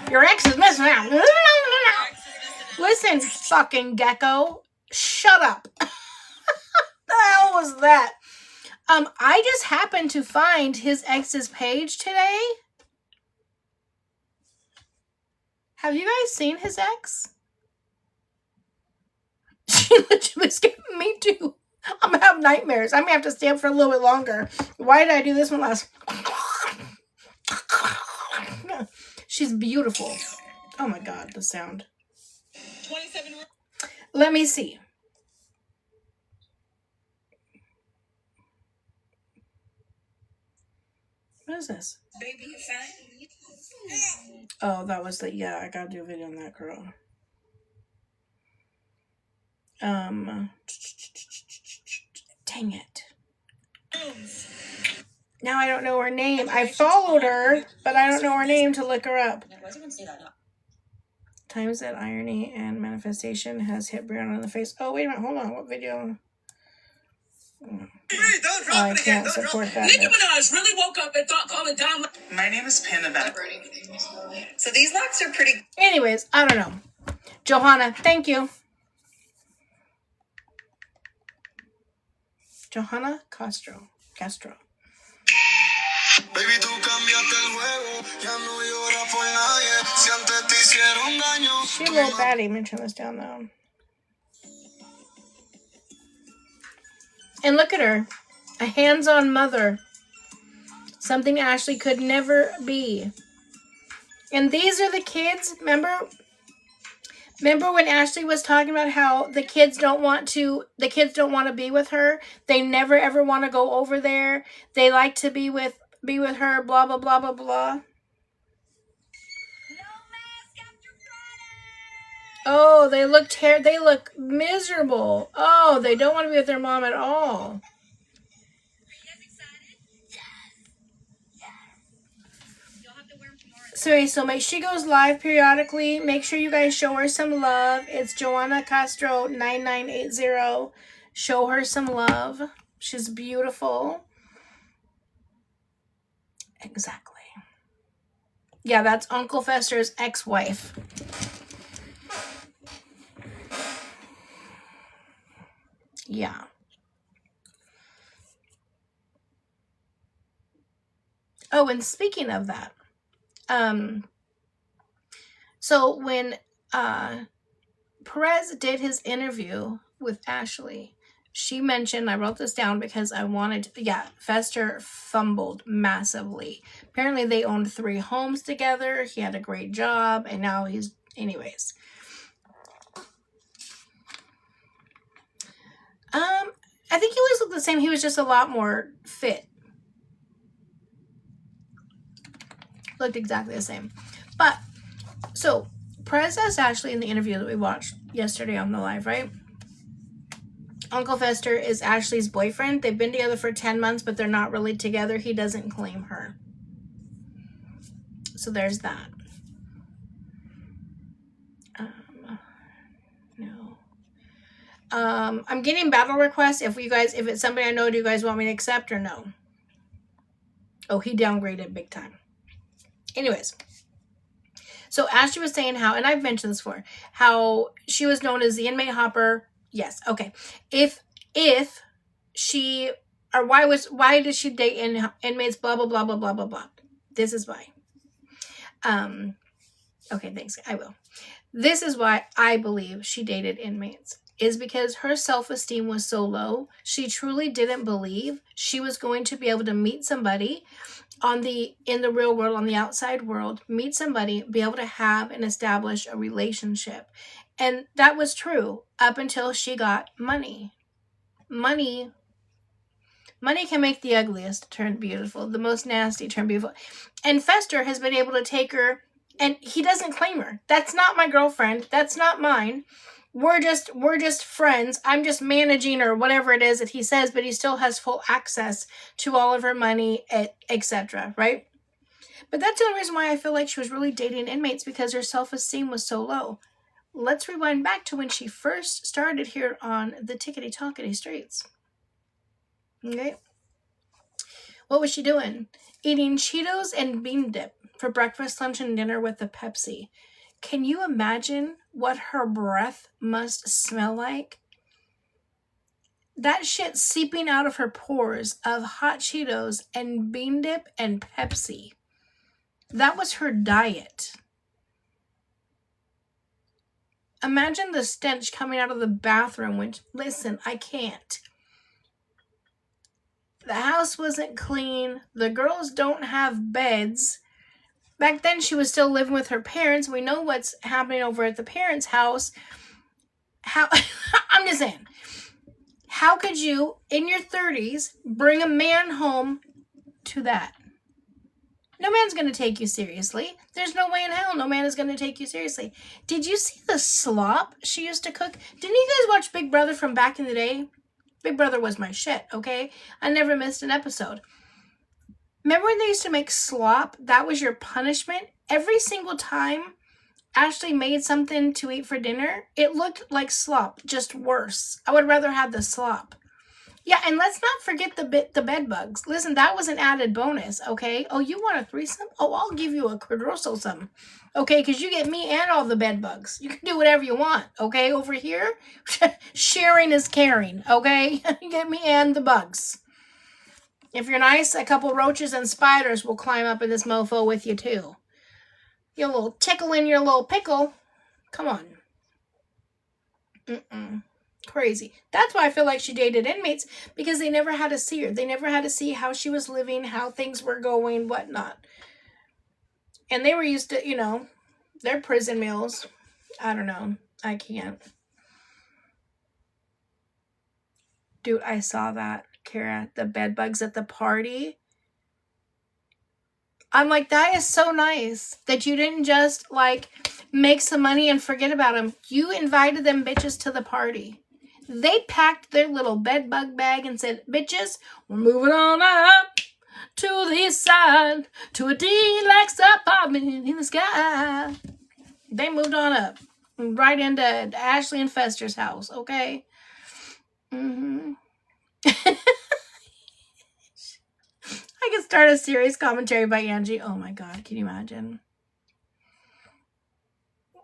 Your ex is missing out. Listen, fucking gecko. Shut up. The hell was that? I just happened to find his ex's page today. Have you guys seen his ex? She literally scared me too. I'm gonna have nightmares. I'm gonna have to stay up for a little bit longer. Why did I do this one last? She's beautiful. Oh my god, the sound. 27. Let me see. What is this? Baby, you fine? Oh, that was the, yeah, I gotta do a video on that girl. Dang it. Now I don't know her name. I followed her, but I don't know her name to look her up. Times that irony and manifestation has hit Brianna in the face. Oh, wait a minute. Hold on. What video? I can't support that. Nicki Minaj really woke up and thought calling Don. My name is Panda Beth. So these locks are pretty. Anyways, I don't know. Johanna, thank you. Johanna Castro. Baby, tú cambiaste el juego, ya no llora por nadie. Si antes te hicieron daño. She a little baddie. I'm gonna turn this down though. And look at her. A hands-on mother. Something Ashley could never be. And these are the kids. Remember when Ashley was talking about how the kids don't want to be with her? They never ever want to go over there. They like to be with her, blah blah blah blah blah. Oh, they look miserable. Oh, they don't want to be with their mom at all. So she goes live periodically. Make sure you guys show her some love. It's Joanna Castro 9980. Show her some love. She's beautiful. Exactly. Yeah, that's Uncle Fester's ex-wife. Yeah. Oh, and speaking of that, so when Perez did his interview with Ashley, she mentioned, I wrote this down because I wanted to, Fester fumbled massively. Apparently they owned 3 homes together. He had a great job, and now anyways. I think he always looked the same. He was just a lot more fit. Looked exactly the same. But, so, Perez asked Ashley in the interview that we watched yesterday on the live, right? Uncle Fester is Ashley's boyfriend. They've been together for 10 months, but they're not really together. He doesn't claim her. So there's that. No. I'm getting battle requests. If it's somebody I know, do you guys want me to accept or no? Oh, he downgraded big time. Anyways, so Ashley was saying how, and I've mentioned this before, how she was known as the inmate hopper. Yes, okay. If she, or why did she date inmates? Blah blah blah blah blah blah blah. This is why. Okay, thanks. I will. This is why I believe she dated inmates. Is because her self-esteem was so low. She truly didn't believe she was going to be able to meet somebody in the real world, on the outside world, meet somebody, be able to have and establish a relationship. And that was true up until she got money. Money can make the ugliest turn beautiful, the most nasty turn beautiful. And Fester has been able to take her, and he doesn't claim her. That's not my girlfriend. That's not mine. We're just friends. I'm just managing her, whatever it is that he says, but he still has full access to all of her money, etc. Right? But that's the only reason why I feel like she was really dating inmates, because her self-esteem was so low. Let's rewind back to when she first started here on the Tickety Talkety Streets. Okay? What was she doing? Eating Cheetos and bean dip for breakfast, lunch, and dinner with a Pepsi. Can you imagine what her breath must smell like? That shit seeping out of her pores of hot Cheetos and bean dip and Pepsi. That was her diet. Imagine the stench coming out of the bathroom, which, listen, I can't. The house wasn't clean. The girls don't have beds. Back then, she was still living with her parents. We know what's happening over at the parents' house. I'm just saying, how could you, in your 30s, bring a man home to that? No man's going to take you seriously. There's no way in hell no man is going to take you seriously. Did you see the slop she used to cook? Didn't you guys watch Big Brother from back in the day? Big Brother was my shit, okay? I never missed an episode. Remember when they used to make slop? That was your punishment. Every single time Ashley made something to eat for dinner. It looked like slop, just worse. I would rather have the slop. Yeah, and let's not forget the bed bugs. Listen, that was an added bonus, okay? Oh, you want a threesome? Oh, I'll give you a quadruple some. Okay, because you get me and all the bed bugs. You can do whatever you want, okay? Over here, sharing is caring, okay? You get me and the bugs. If you're nice, a couple roaches and spiders will climb up in this mofo with you, too. Your little tickle in your little pickle. Come on. Crazy. That's why I feel like she dated inmates, because they never had to see her. They never had to see how she was living, how things were going, whatnot. And they were used to, you know, their prison meals. I don't know. I can't. Dude, I saw that, Kara. The bed bugs at the party. I'm like, that is so nice that you didn't just, like, make some money and forget about them. You invited them bitches to the party. They packed their little bed bug bag and said, bitches, we're moving on up to the east side to a deluxe apartment in the sky. They moved on up right into Ashley and Fester's house, okay? I could start a serious commentary by Angie. Oh my God, can you imagine?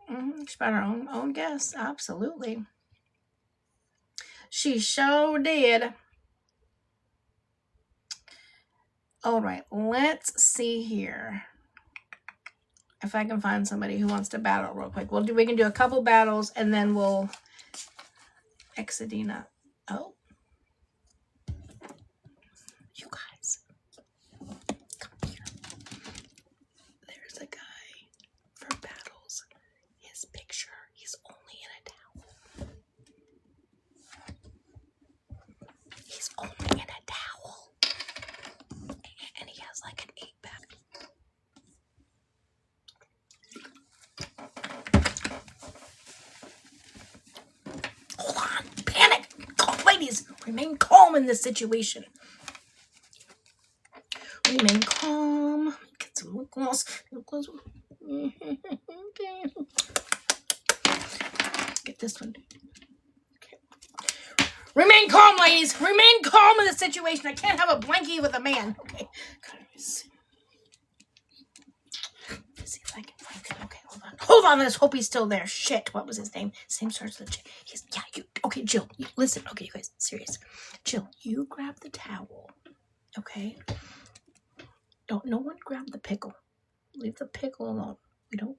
She's about her own guess. Absolutely. She sure did. All right, let's see here. If I can find somebody who wants to battle real quick. We can do a couple battles and then we'll Exodina. Oh. You guys. Come here. There's a guy for battles. His picture, he's only in a towel. He's only in a towel. And he has like an 8-pack. Hold on. Panic. Ladies, remain calm in this situation. Remain calm. Get some lip gloss. Okay. Get this one. Okay. Remain calm, ladies. Remain calm in the situation. I can't have a blankie with a man. Okay. See if I can find him. Okay, hold on. Hold on. Let's hope he's still there. Shit. What was his name? His name starts with a J. Okay, Jill. Listen. Okay, you guys. Serious. Jill, you grab the towel. Okay. No one grab the pickle. Leave the pickle alone. We don't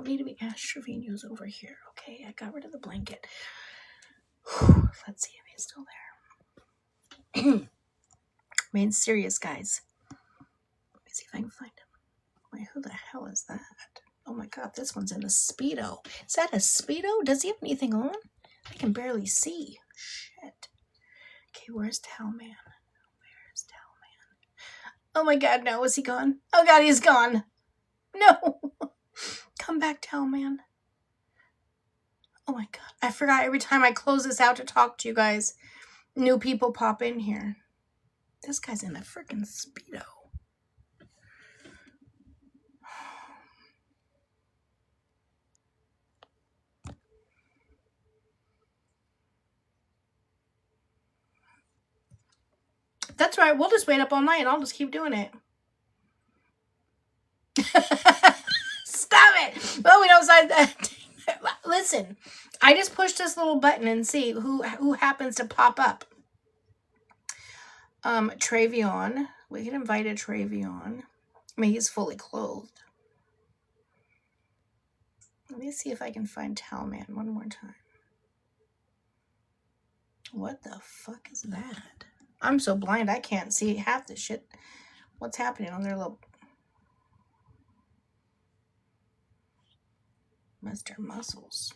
need to be Astrovenios over here. Okay, I got rid of the blanket. Let's see if he's still there. Remain serious, guys. Let me see if I can find him. Wait, who the hell is that? Oh my God, this one's in a Speedo. Is that a Speedo? Does he have anything on? I can barely see. Shit. Okay, where's Towelman? Oh my God, no. Is he gone? Oh God, he's gone. No. Come back, Towelman. Oh my God. I forgot every time I close this out to talk to you guys, new people pop in here. This guy's in a freaking Speedo. That's right. We'll just wait up all night. I'll just keep doing it. Stop it. Oh, we don't sign that. Listen, I just push this little button and see who happens to pop up. Travion. We can invite a Travion. I mean, he's fully clothed. Let me see if I can find Towelman one more time. What the fuck is that? I'm so blind I can't see half the shit. What's happening on their little... Mr. Muscles.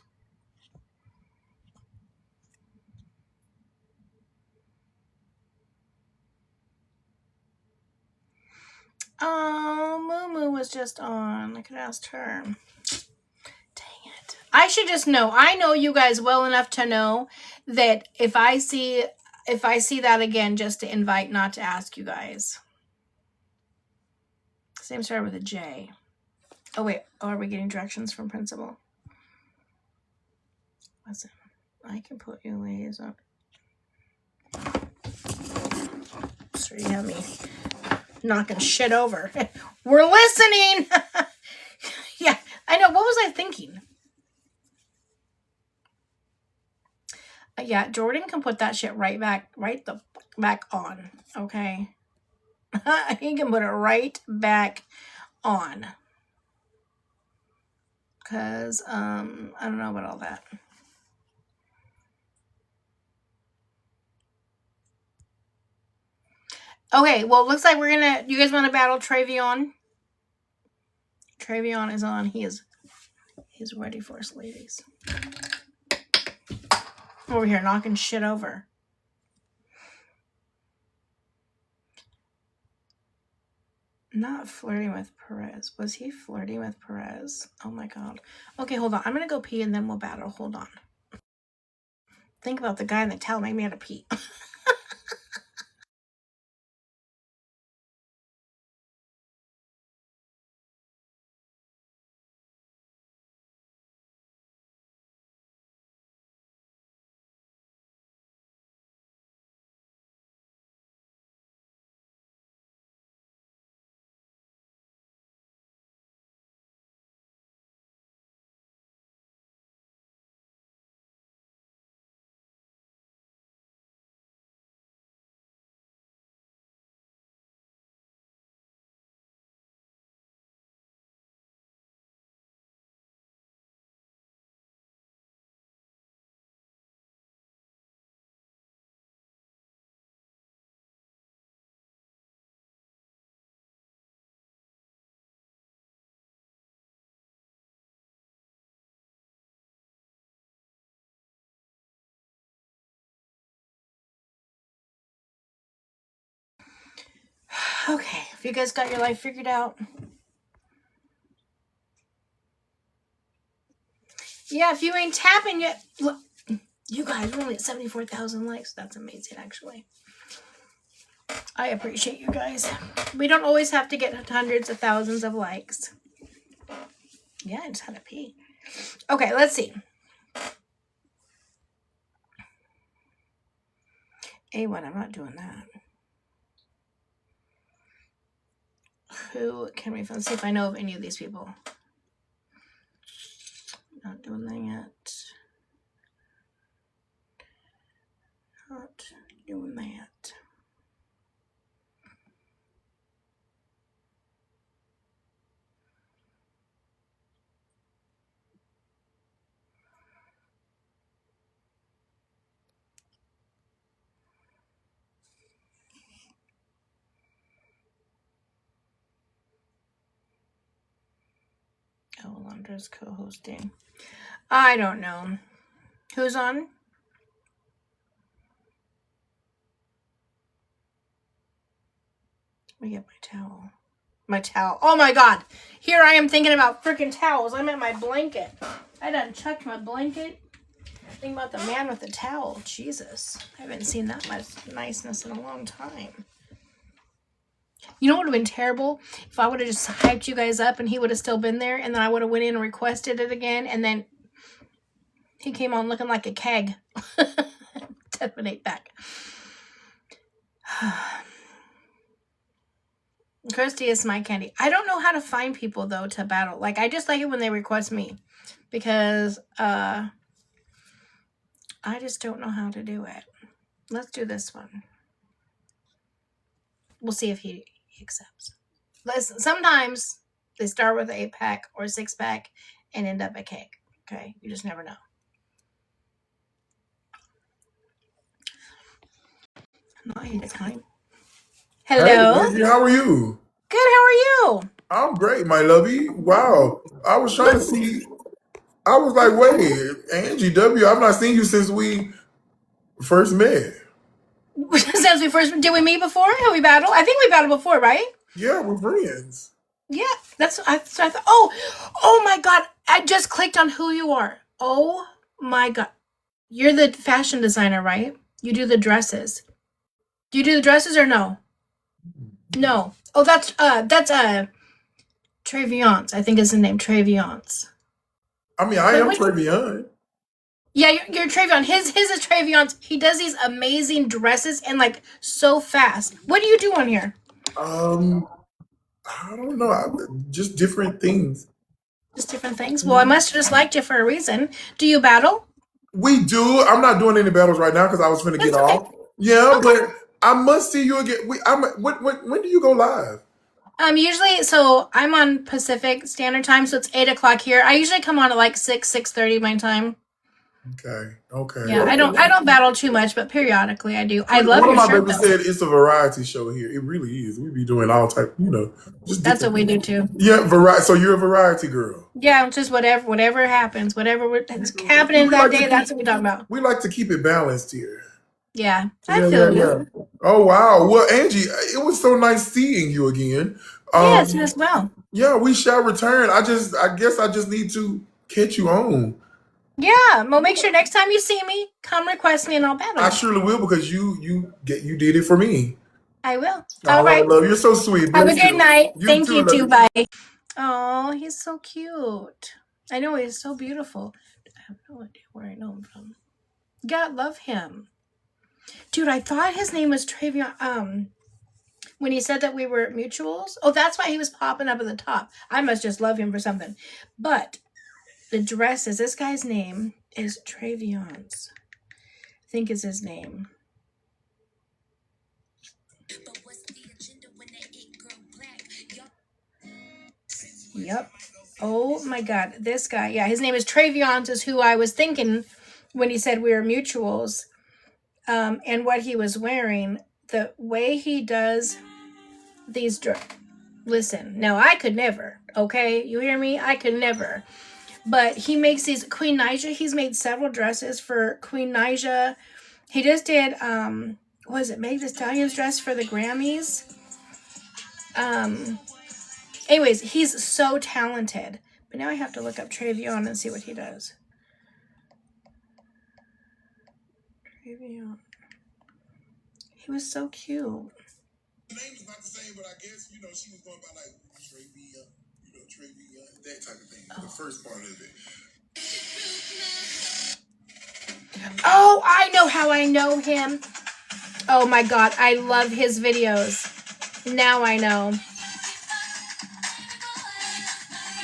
Oh, Moo was just on. I could ask her. Dang it. I should just know. I know you guys well enough to know that if I see that again, just to invite, not to ask you guys. Same start with a J. Oh, wait. Oh, are we getting directions from principal? Listen, I can put you liaison. So you have me knocking shit over. We're listening. Yeah, I know. What was I thinking? Yeah, Jordan can put that shit right back on. Okay. He can put it right back on. Cause I don't know about all that. Okay, well, it looks like you guys want to battle Travion? Travion is on. He's ready for us, ladies. Over here knocking shit over. Not flirting with Perez. Was he flirting with Perez? Oh my god. Okay, hold on. I'm gonna go pee and then we'll battle. Hold on. Think about the guy in the towel made me have to pee. Okay, if you guys got your life figured out. Yeah, if you ain't tapping yet. Look, you guys are only at 74,000 likes. That's amazing, actually. I appreciate you guys. We don't always have to get hundreds of thousands of likes. Yeah, I just had to pee. Okay, let's see. A1, I'm not doing that. Who can we find? Let's see if I know of any of these people. Not doing that yet. Not doing that. Oh, Alondra's co-hosting. I don't know. Who's on? Let me get my towel. My towel. Oh my god. Here I am thinking about freaking towels. I'm at my blanket. I done chucked my blanket. Think about the man with the towel. Jesus. I haven't seen that much niceness in a long time. You know what would have been terrible? If I would have just hyped you guys up and he would have still been there, and then I would have went in and requested it again, and then he came on looking like a keg. Definite back. Christy is my candy. I don't know how to find people, though, to battle. Like, I just like it when they request me. Because, I just don't know how to do it. Let's do this one. We'll see if he accepts. Listen, sometimes they start with an 8-pack or 6-pack and end up a cake. Okay? You just never know. Not any time. Hello. Hey, how are you? Good. How are you? I'm great, my lovey. Wow. I was trying to see. I was like, wait, Angie W. I've not seen you since we first met. Since we first did we meet before? Have we battled? I think we battled before, right? Yeah, we're friends. Yeah, that's what I thought. Oh my god! I just clicked on who you are. Oh my god, you're the fashion designer, right? You do the dresses. Do you do the dresses or no? No. Oh, that's Traviance, I think is his name, Traviance. I mean, I am Travion. Yeah, you're Travion. His is Traviance. He does these amazing dresses and like so fast. What do you do on here? I don't know. Just different things. Just different things. Well, I must have just liked you for a reason. Do you battle? We do. I'm not doing any battles right now because I was finna get off. Yeah, but I must see you again. When do you go live? Usually, so I'm on Pacific Standard Time, so it's 8:00 here. I usually come on at like 6:30 my time. Okay. Yeah, I don't battle too much, but periodically I do. I love your shirt. One of my babies said it's a variety show here. It really is. We be doing all type, just that's what we do too. Yeah, variety. So you're a variety girl. Yeah, just whatever happens, whatever is happening that day. That's what we talk about. We like to keep it balanced here. Yeah, I feel you. Oh wow. Well, Angie, it was so nice seeing you again. Yes, as well. Yeah, we shall return. I guess I just need to catch you on. Yeah, well, make sure next time you see me, come request me and I'll battle. I surely will because you did it for me. I will. All right, love. You're so sweet. Have a good night. Thank you too. Bye. Oh, he's so cute. I know he's so beautiful. I have no idea where I know him from. God, love him. Dude, I thought his name was Travion. When he said that we were mutuals. Oh, that's why he was popping up at the top. I must just love him for something. But the dresses, this guy's name is Traviance. I think is his name. Yep. Oh my God. This guy. Yeah, his name is Traviance is who I was thinking when he said we were mutuals. And what he was wearing, the way he does these listen, now I could never, okay? You hear me? I could never. But he makes these Queen Naija. He's made several dresses for Queen Naija. He just did, what was it, Meg Thee Stallion's dress for the Grammys. Anyways, he's so talented. But now I have to look up Travion and see what he does. Travion. He was so cute. The name is not the same, but I guess, she was going by like Travion, Travion, that type of thing. The first part of it. Oh, I know how I know him. Oh my God, I love his videos. Now I know.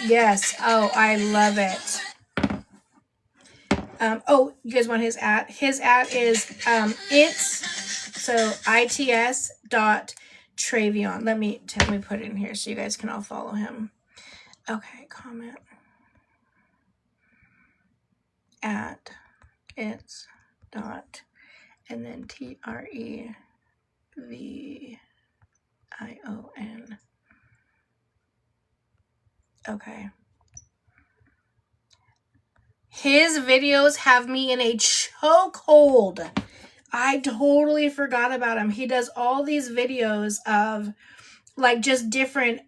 Yes. Oh, I love it. Oh, you guys want his at? His at is its.Travion. Let me put it in here so you guys can all follow him. Okay, comment at its dot and then TREVION. Okay. His videos have me in a chokehold. I totally forgot about him. He does all these videos of like just different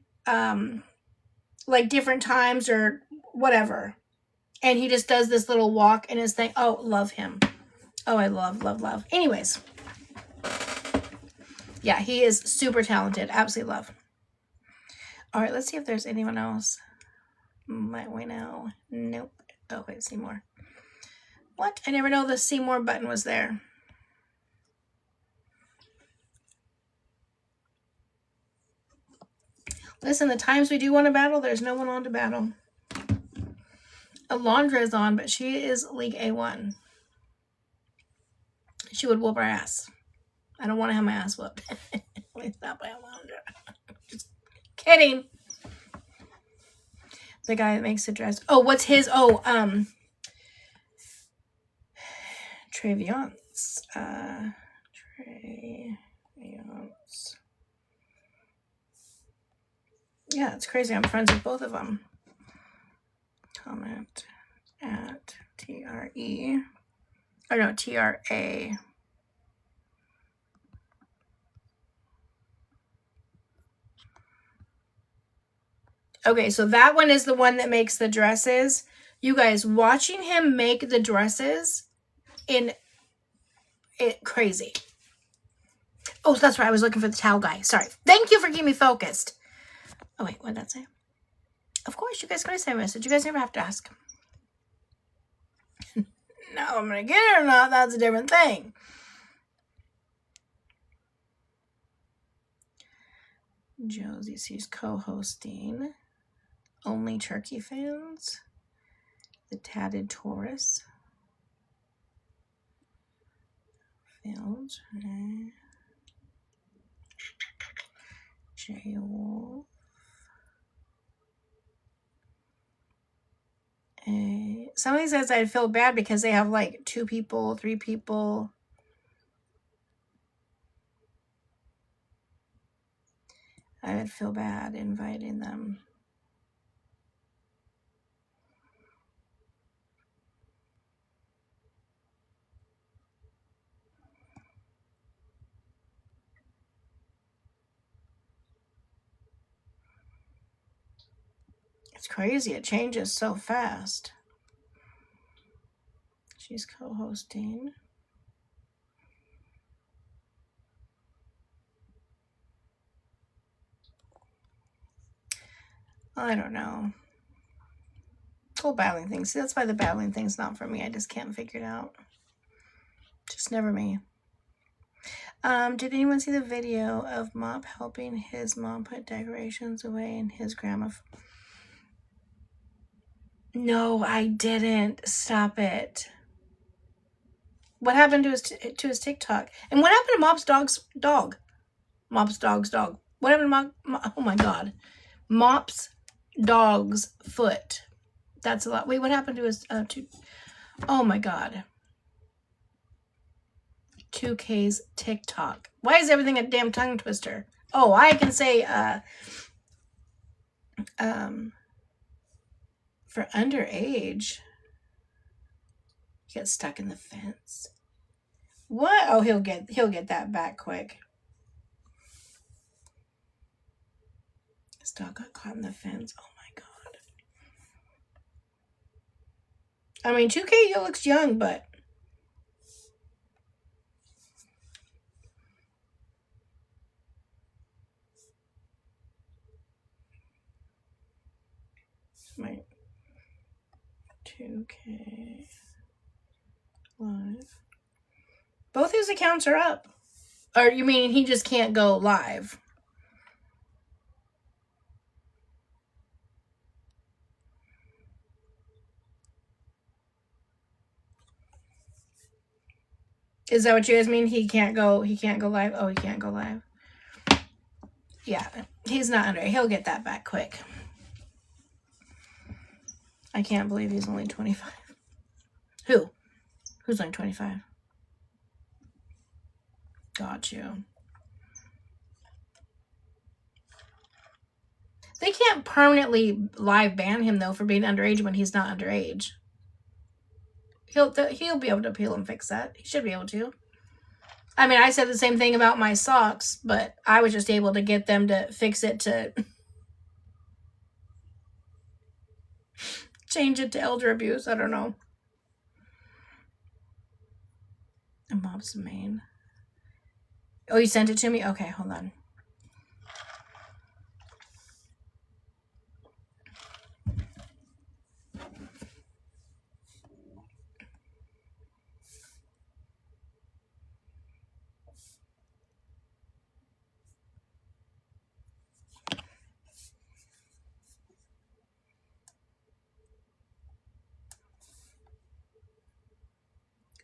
different times or whatever. And he just does this little walk and his thing. Oh, love him. Oh, I love. Anyways. Yeah, he is super talented. Absolutely love. All right, let's see if there's anyone else. Might we know? Nope. Oh, wait, see more. What? I never know the see more button was there. Listen, the times we do want to battle, there's no one on to battle. Alondra is on, but she is League A1. She would whoop our ass. I don't want to have my ass whooped. It's not by Alondra. Just kidding. The guy that makes the dress. Oh, what's his? Oh, Traviance. Traviance. Yeah, it's crazy. I'm friends with both of them. Comment at TRE. Oh, no, TRA. Okay, so that one is the one that makes the dresses. You guys, watching him make the dresses crazy. Oh, that's right. I was looking for the towel guy. Sorry. Thank you for keeping me focused. Oh, wait. What did that say? Of course, you guys gotta send a message. You guys never have to ask. Now I'm gonna get it or not, that's a different thing. Josie, she's co-hosting. Only Turkey Fans. The Tatted Taurus. Fields. J Wolf. Somebody says I'd feel bad because they have like 2 people, 3 people. I would feel bad inviting them. It's crazy. It changes so fast. She's co-hosting. I don't know. Whole battling thing. See, that's why the battling thing's not for me. I just can't figure it out. Just never me. Did anyone see the video of Mop helping his mom put decorations away in his grandma? No, I didn't. Stop it. What happened to his TikTok? And what happened to Mop's dog? Mop's dog's dog. What happened to oh my God. Mop's dog's foot. That's a lot. Wait, what happened to his oh my God. 2K's TikTok. Why is everything a damn tongue twister? Oh, I can say for underage, get stuck in the fence. What? Oh, he'll get that back quick. His dog got caught in the fence. Oh my God. I mean, 2K, he looks young, but my 2K live. Both his accounts are up. Or you mean he just can't go live? Is that what you guys mean? He can't go live? Oh, he can't go live. Yeah, he's not under. He'll get that back quick. I can't believe he's only 25. Who? Who's only 25? Got you. They can't permanently live ban him, though, for being underage when he's not underage. He'll be able to appeal and fix that. He should be able to. I mean, I said the same thing about my socks, but I was just able to get them to fix it to change it to elder abuse. I don't know. Mom's main. Oh, you sent it to me? Okay, hold on.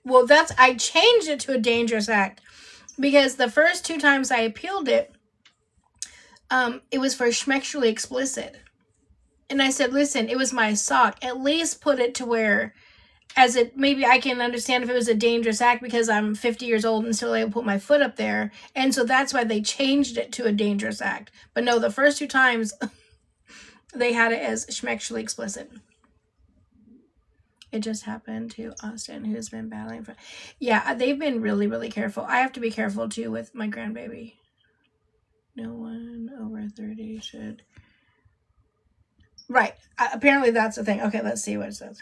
Well, I changed it to a dangerous act because the first 2 times I appealed it, it was for sexually explicit. And I said, listen, it was my sock. At least put it to where, maybe I can understand if it was a dangerous act because I'm 50 years old and still able to put my foot up there. And so that's why they changed it to a dangerous act. But no, the first 2 times, they had it as sexually explicit. It just happened to Austin, who's been battling for... Yeah, they've been really, really careful. I have to be careful, too, with my grandbaby. No one over 30 should... Right. Apparently that's the thing. Okay, let's see what it says.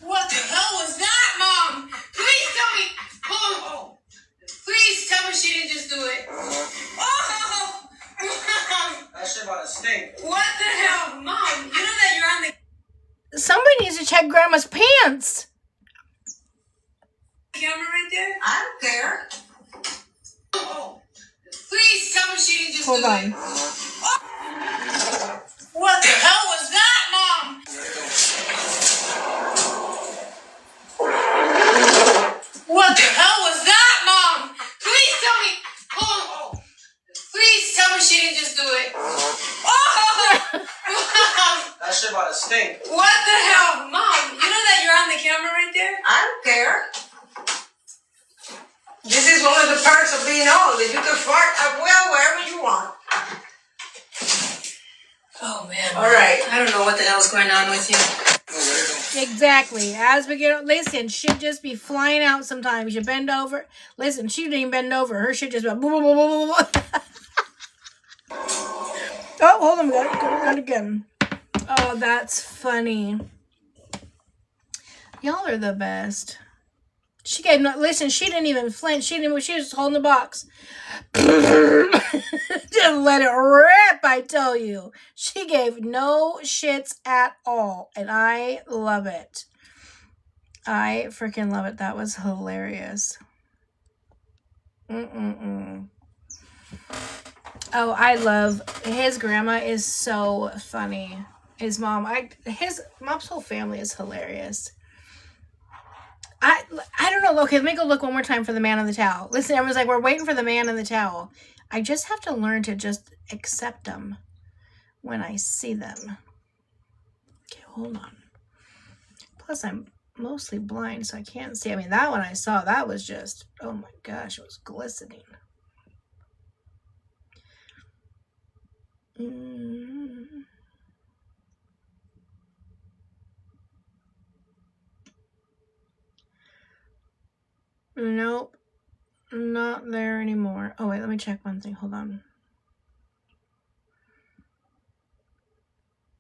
What the hell was that, Mom? Please tell me... Oh, please tell me she didn't just do it. Oh! stink. What the hell, Mom? You know that you're on the Somebody needs to check Grandma's pants. camera right there? I don't care. Oh, please tell me she didn't just Hold do on. it. What the hell was that, Mom? What the hell was that, Mom? Please tell me. Oh, please tell me she didn't just do it. Oh, That shit about to stink. what the hell, Mom? You know that you're on the camera right there? I don't care. This is one of the perks of being old. That you can fart at will wherever you want. Oh man. All right. I don't know what the hell's going on with you. Exactly. As we get, listen, she'd just be flying out sometimes. You bend over. Listen, she didn't even bend over. Her shit just went. Oh, hold on. Got it again. Oh, that's funny. Y'all are the best. She gave no. Listen, she didn't even flinch. She was just holding the box. Just let it rip, I tell you. She gave no shits at all. And I love it. I freaking love it. That was hilarious. Oh, I love his grandma is so funny. His mom, his mom's whole family is hilarious. I don't know. Okay, let me go look one more time for the man in the towel. Listen, everyone's like, we're waiting for the man in the towel. I just have to learn to just accept them when I see them. Okay, hold on. Plus, I'm mostly blind, so I can't see. I mean, that one I saw, that was just, oh my gosh, it was glistening. Nope. Not there anymore. Oh, wait, let me check one thing. Hold on.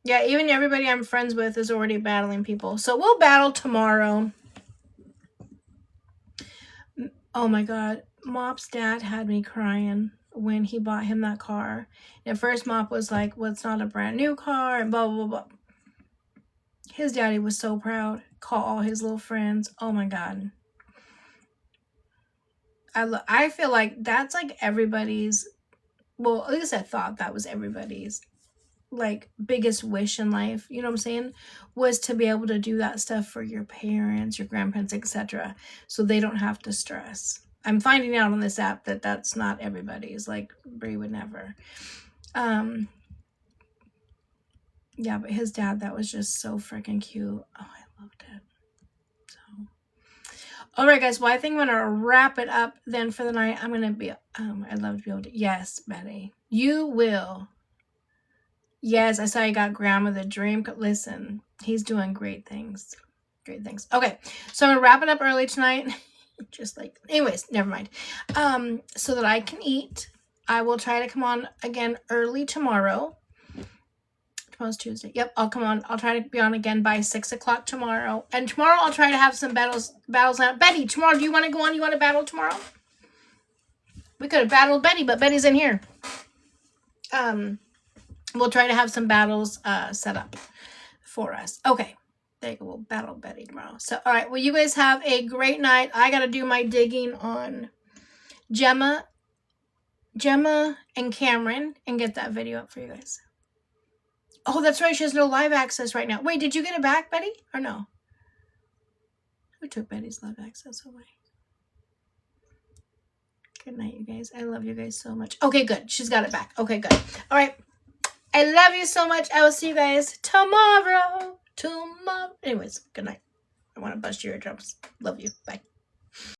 Yeah, even everybody I'm friends with is already battling people. So we'll battle tomorrow. Oh my God. Mop's dad had me crying when he bought him that car. At first, Mop was like, well, it's not a brand new car, and blah, blah, blah. His daddy was so proud. Call all his little friends. Oh my God. I feel like that's like everybody's, well, at least I thought that was everybody's like biggest wish in life, you know what I'm saying, was to be able to do that stuff for your parents, your grandparents, etc., so they don't have to stress. I'm finding out on this app that that's not everybody's. Like, Brie would never. Yeah, but his dad, that was just so freaking cute. Oh, I loved it. All right, guys. Well, I think I'm going to wrap it up then for the night. I'm going to be, I'd love to be able to, yes, Betty, you will. Yes, I saw you got Grandma the Dream. Listen, he's doing great things. Great things. Okay, so I'm going to wrap it up early tonight. Just like, anyways, never mind. So that I can eat. I will try to come on again early tomorrow. Tomorrow's Tuesday. Yep, I'll come on. I'll try to be on again by 6 o'clock tomorrow. And tomorrow I'll try to have some battles out. Betty, tomorrow, do you want to go on? You want to battle tomorrow? We could have battled Betty, but Betty's in here. We'll try to have some battles set up for us. Okay. There you go. We'll battle Betty tomorrow. So, all right. Well, you guys have a great night. I got to do my digging on Gemma and Cameron and get that video up for you guys. Oh, that's right. She has no live access right now. Wait, did you get it back, Betty? Or no? Who took Betty's live access away? Good night, you guys. I love you guys so much. Okay, good. She's got it back. Okay, good. All right. I love you so much. I will see you guys tomorrow. Anyways, good night. I want to bust your eardrums. Love you. Bye.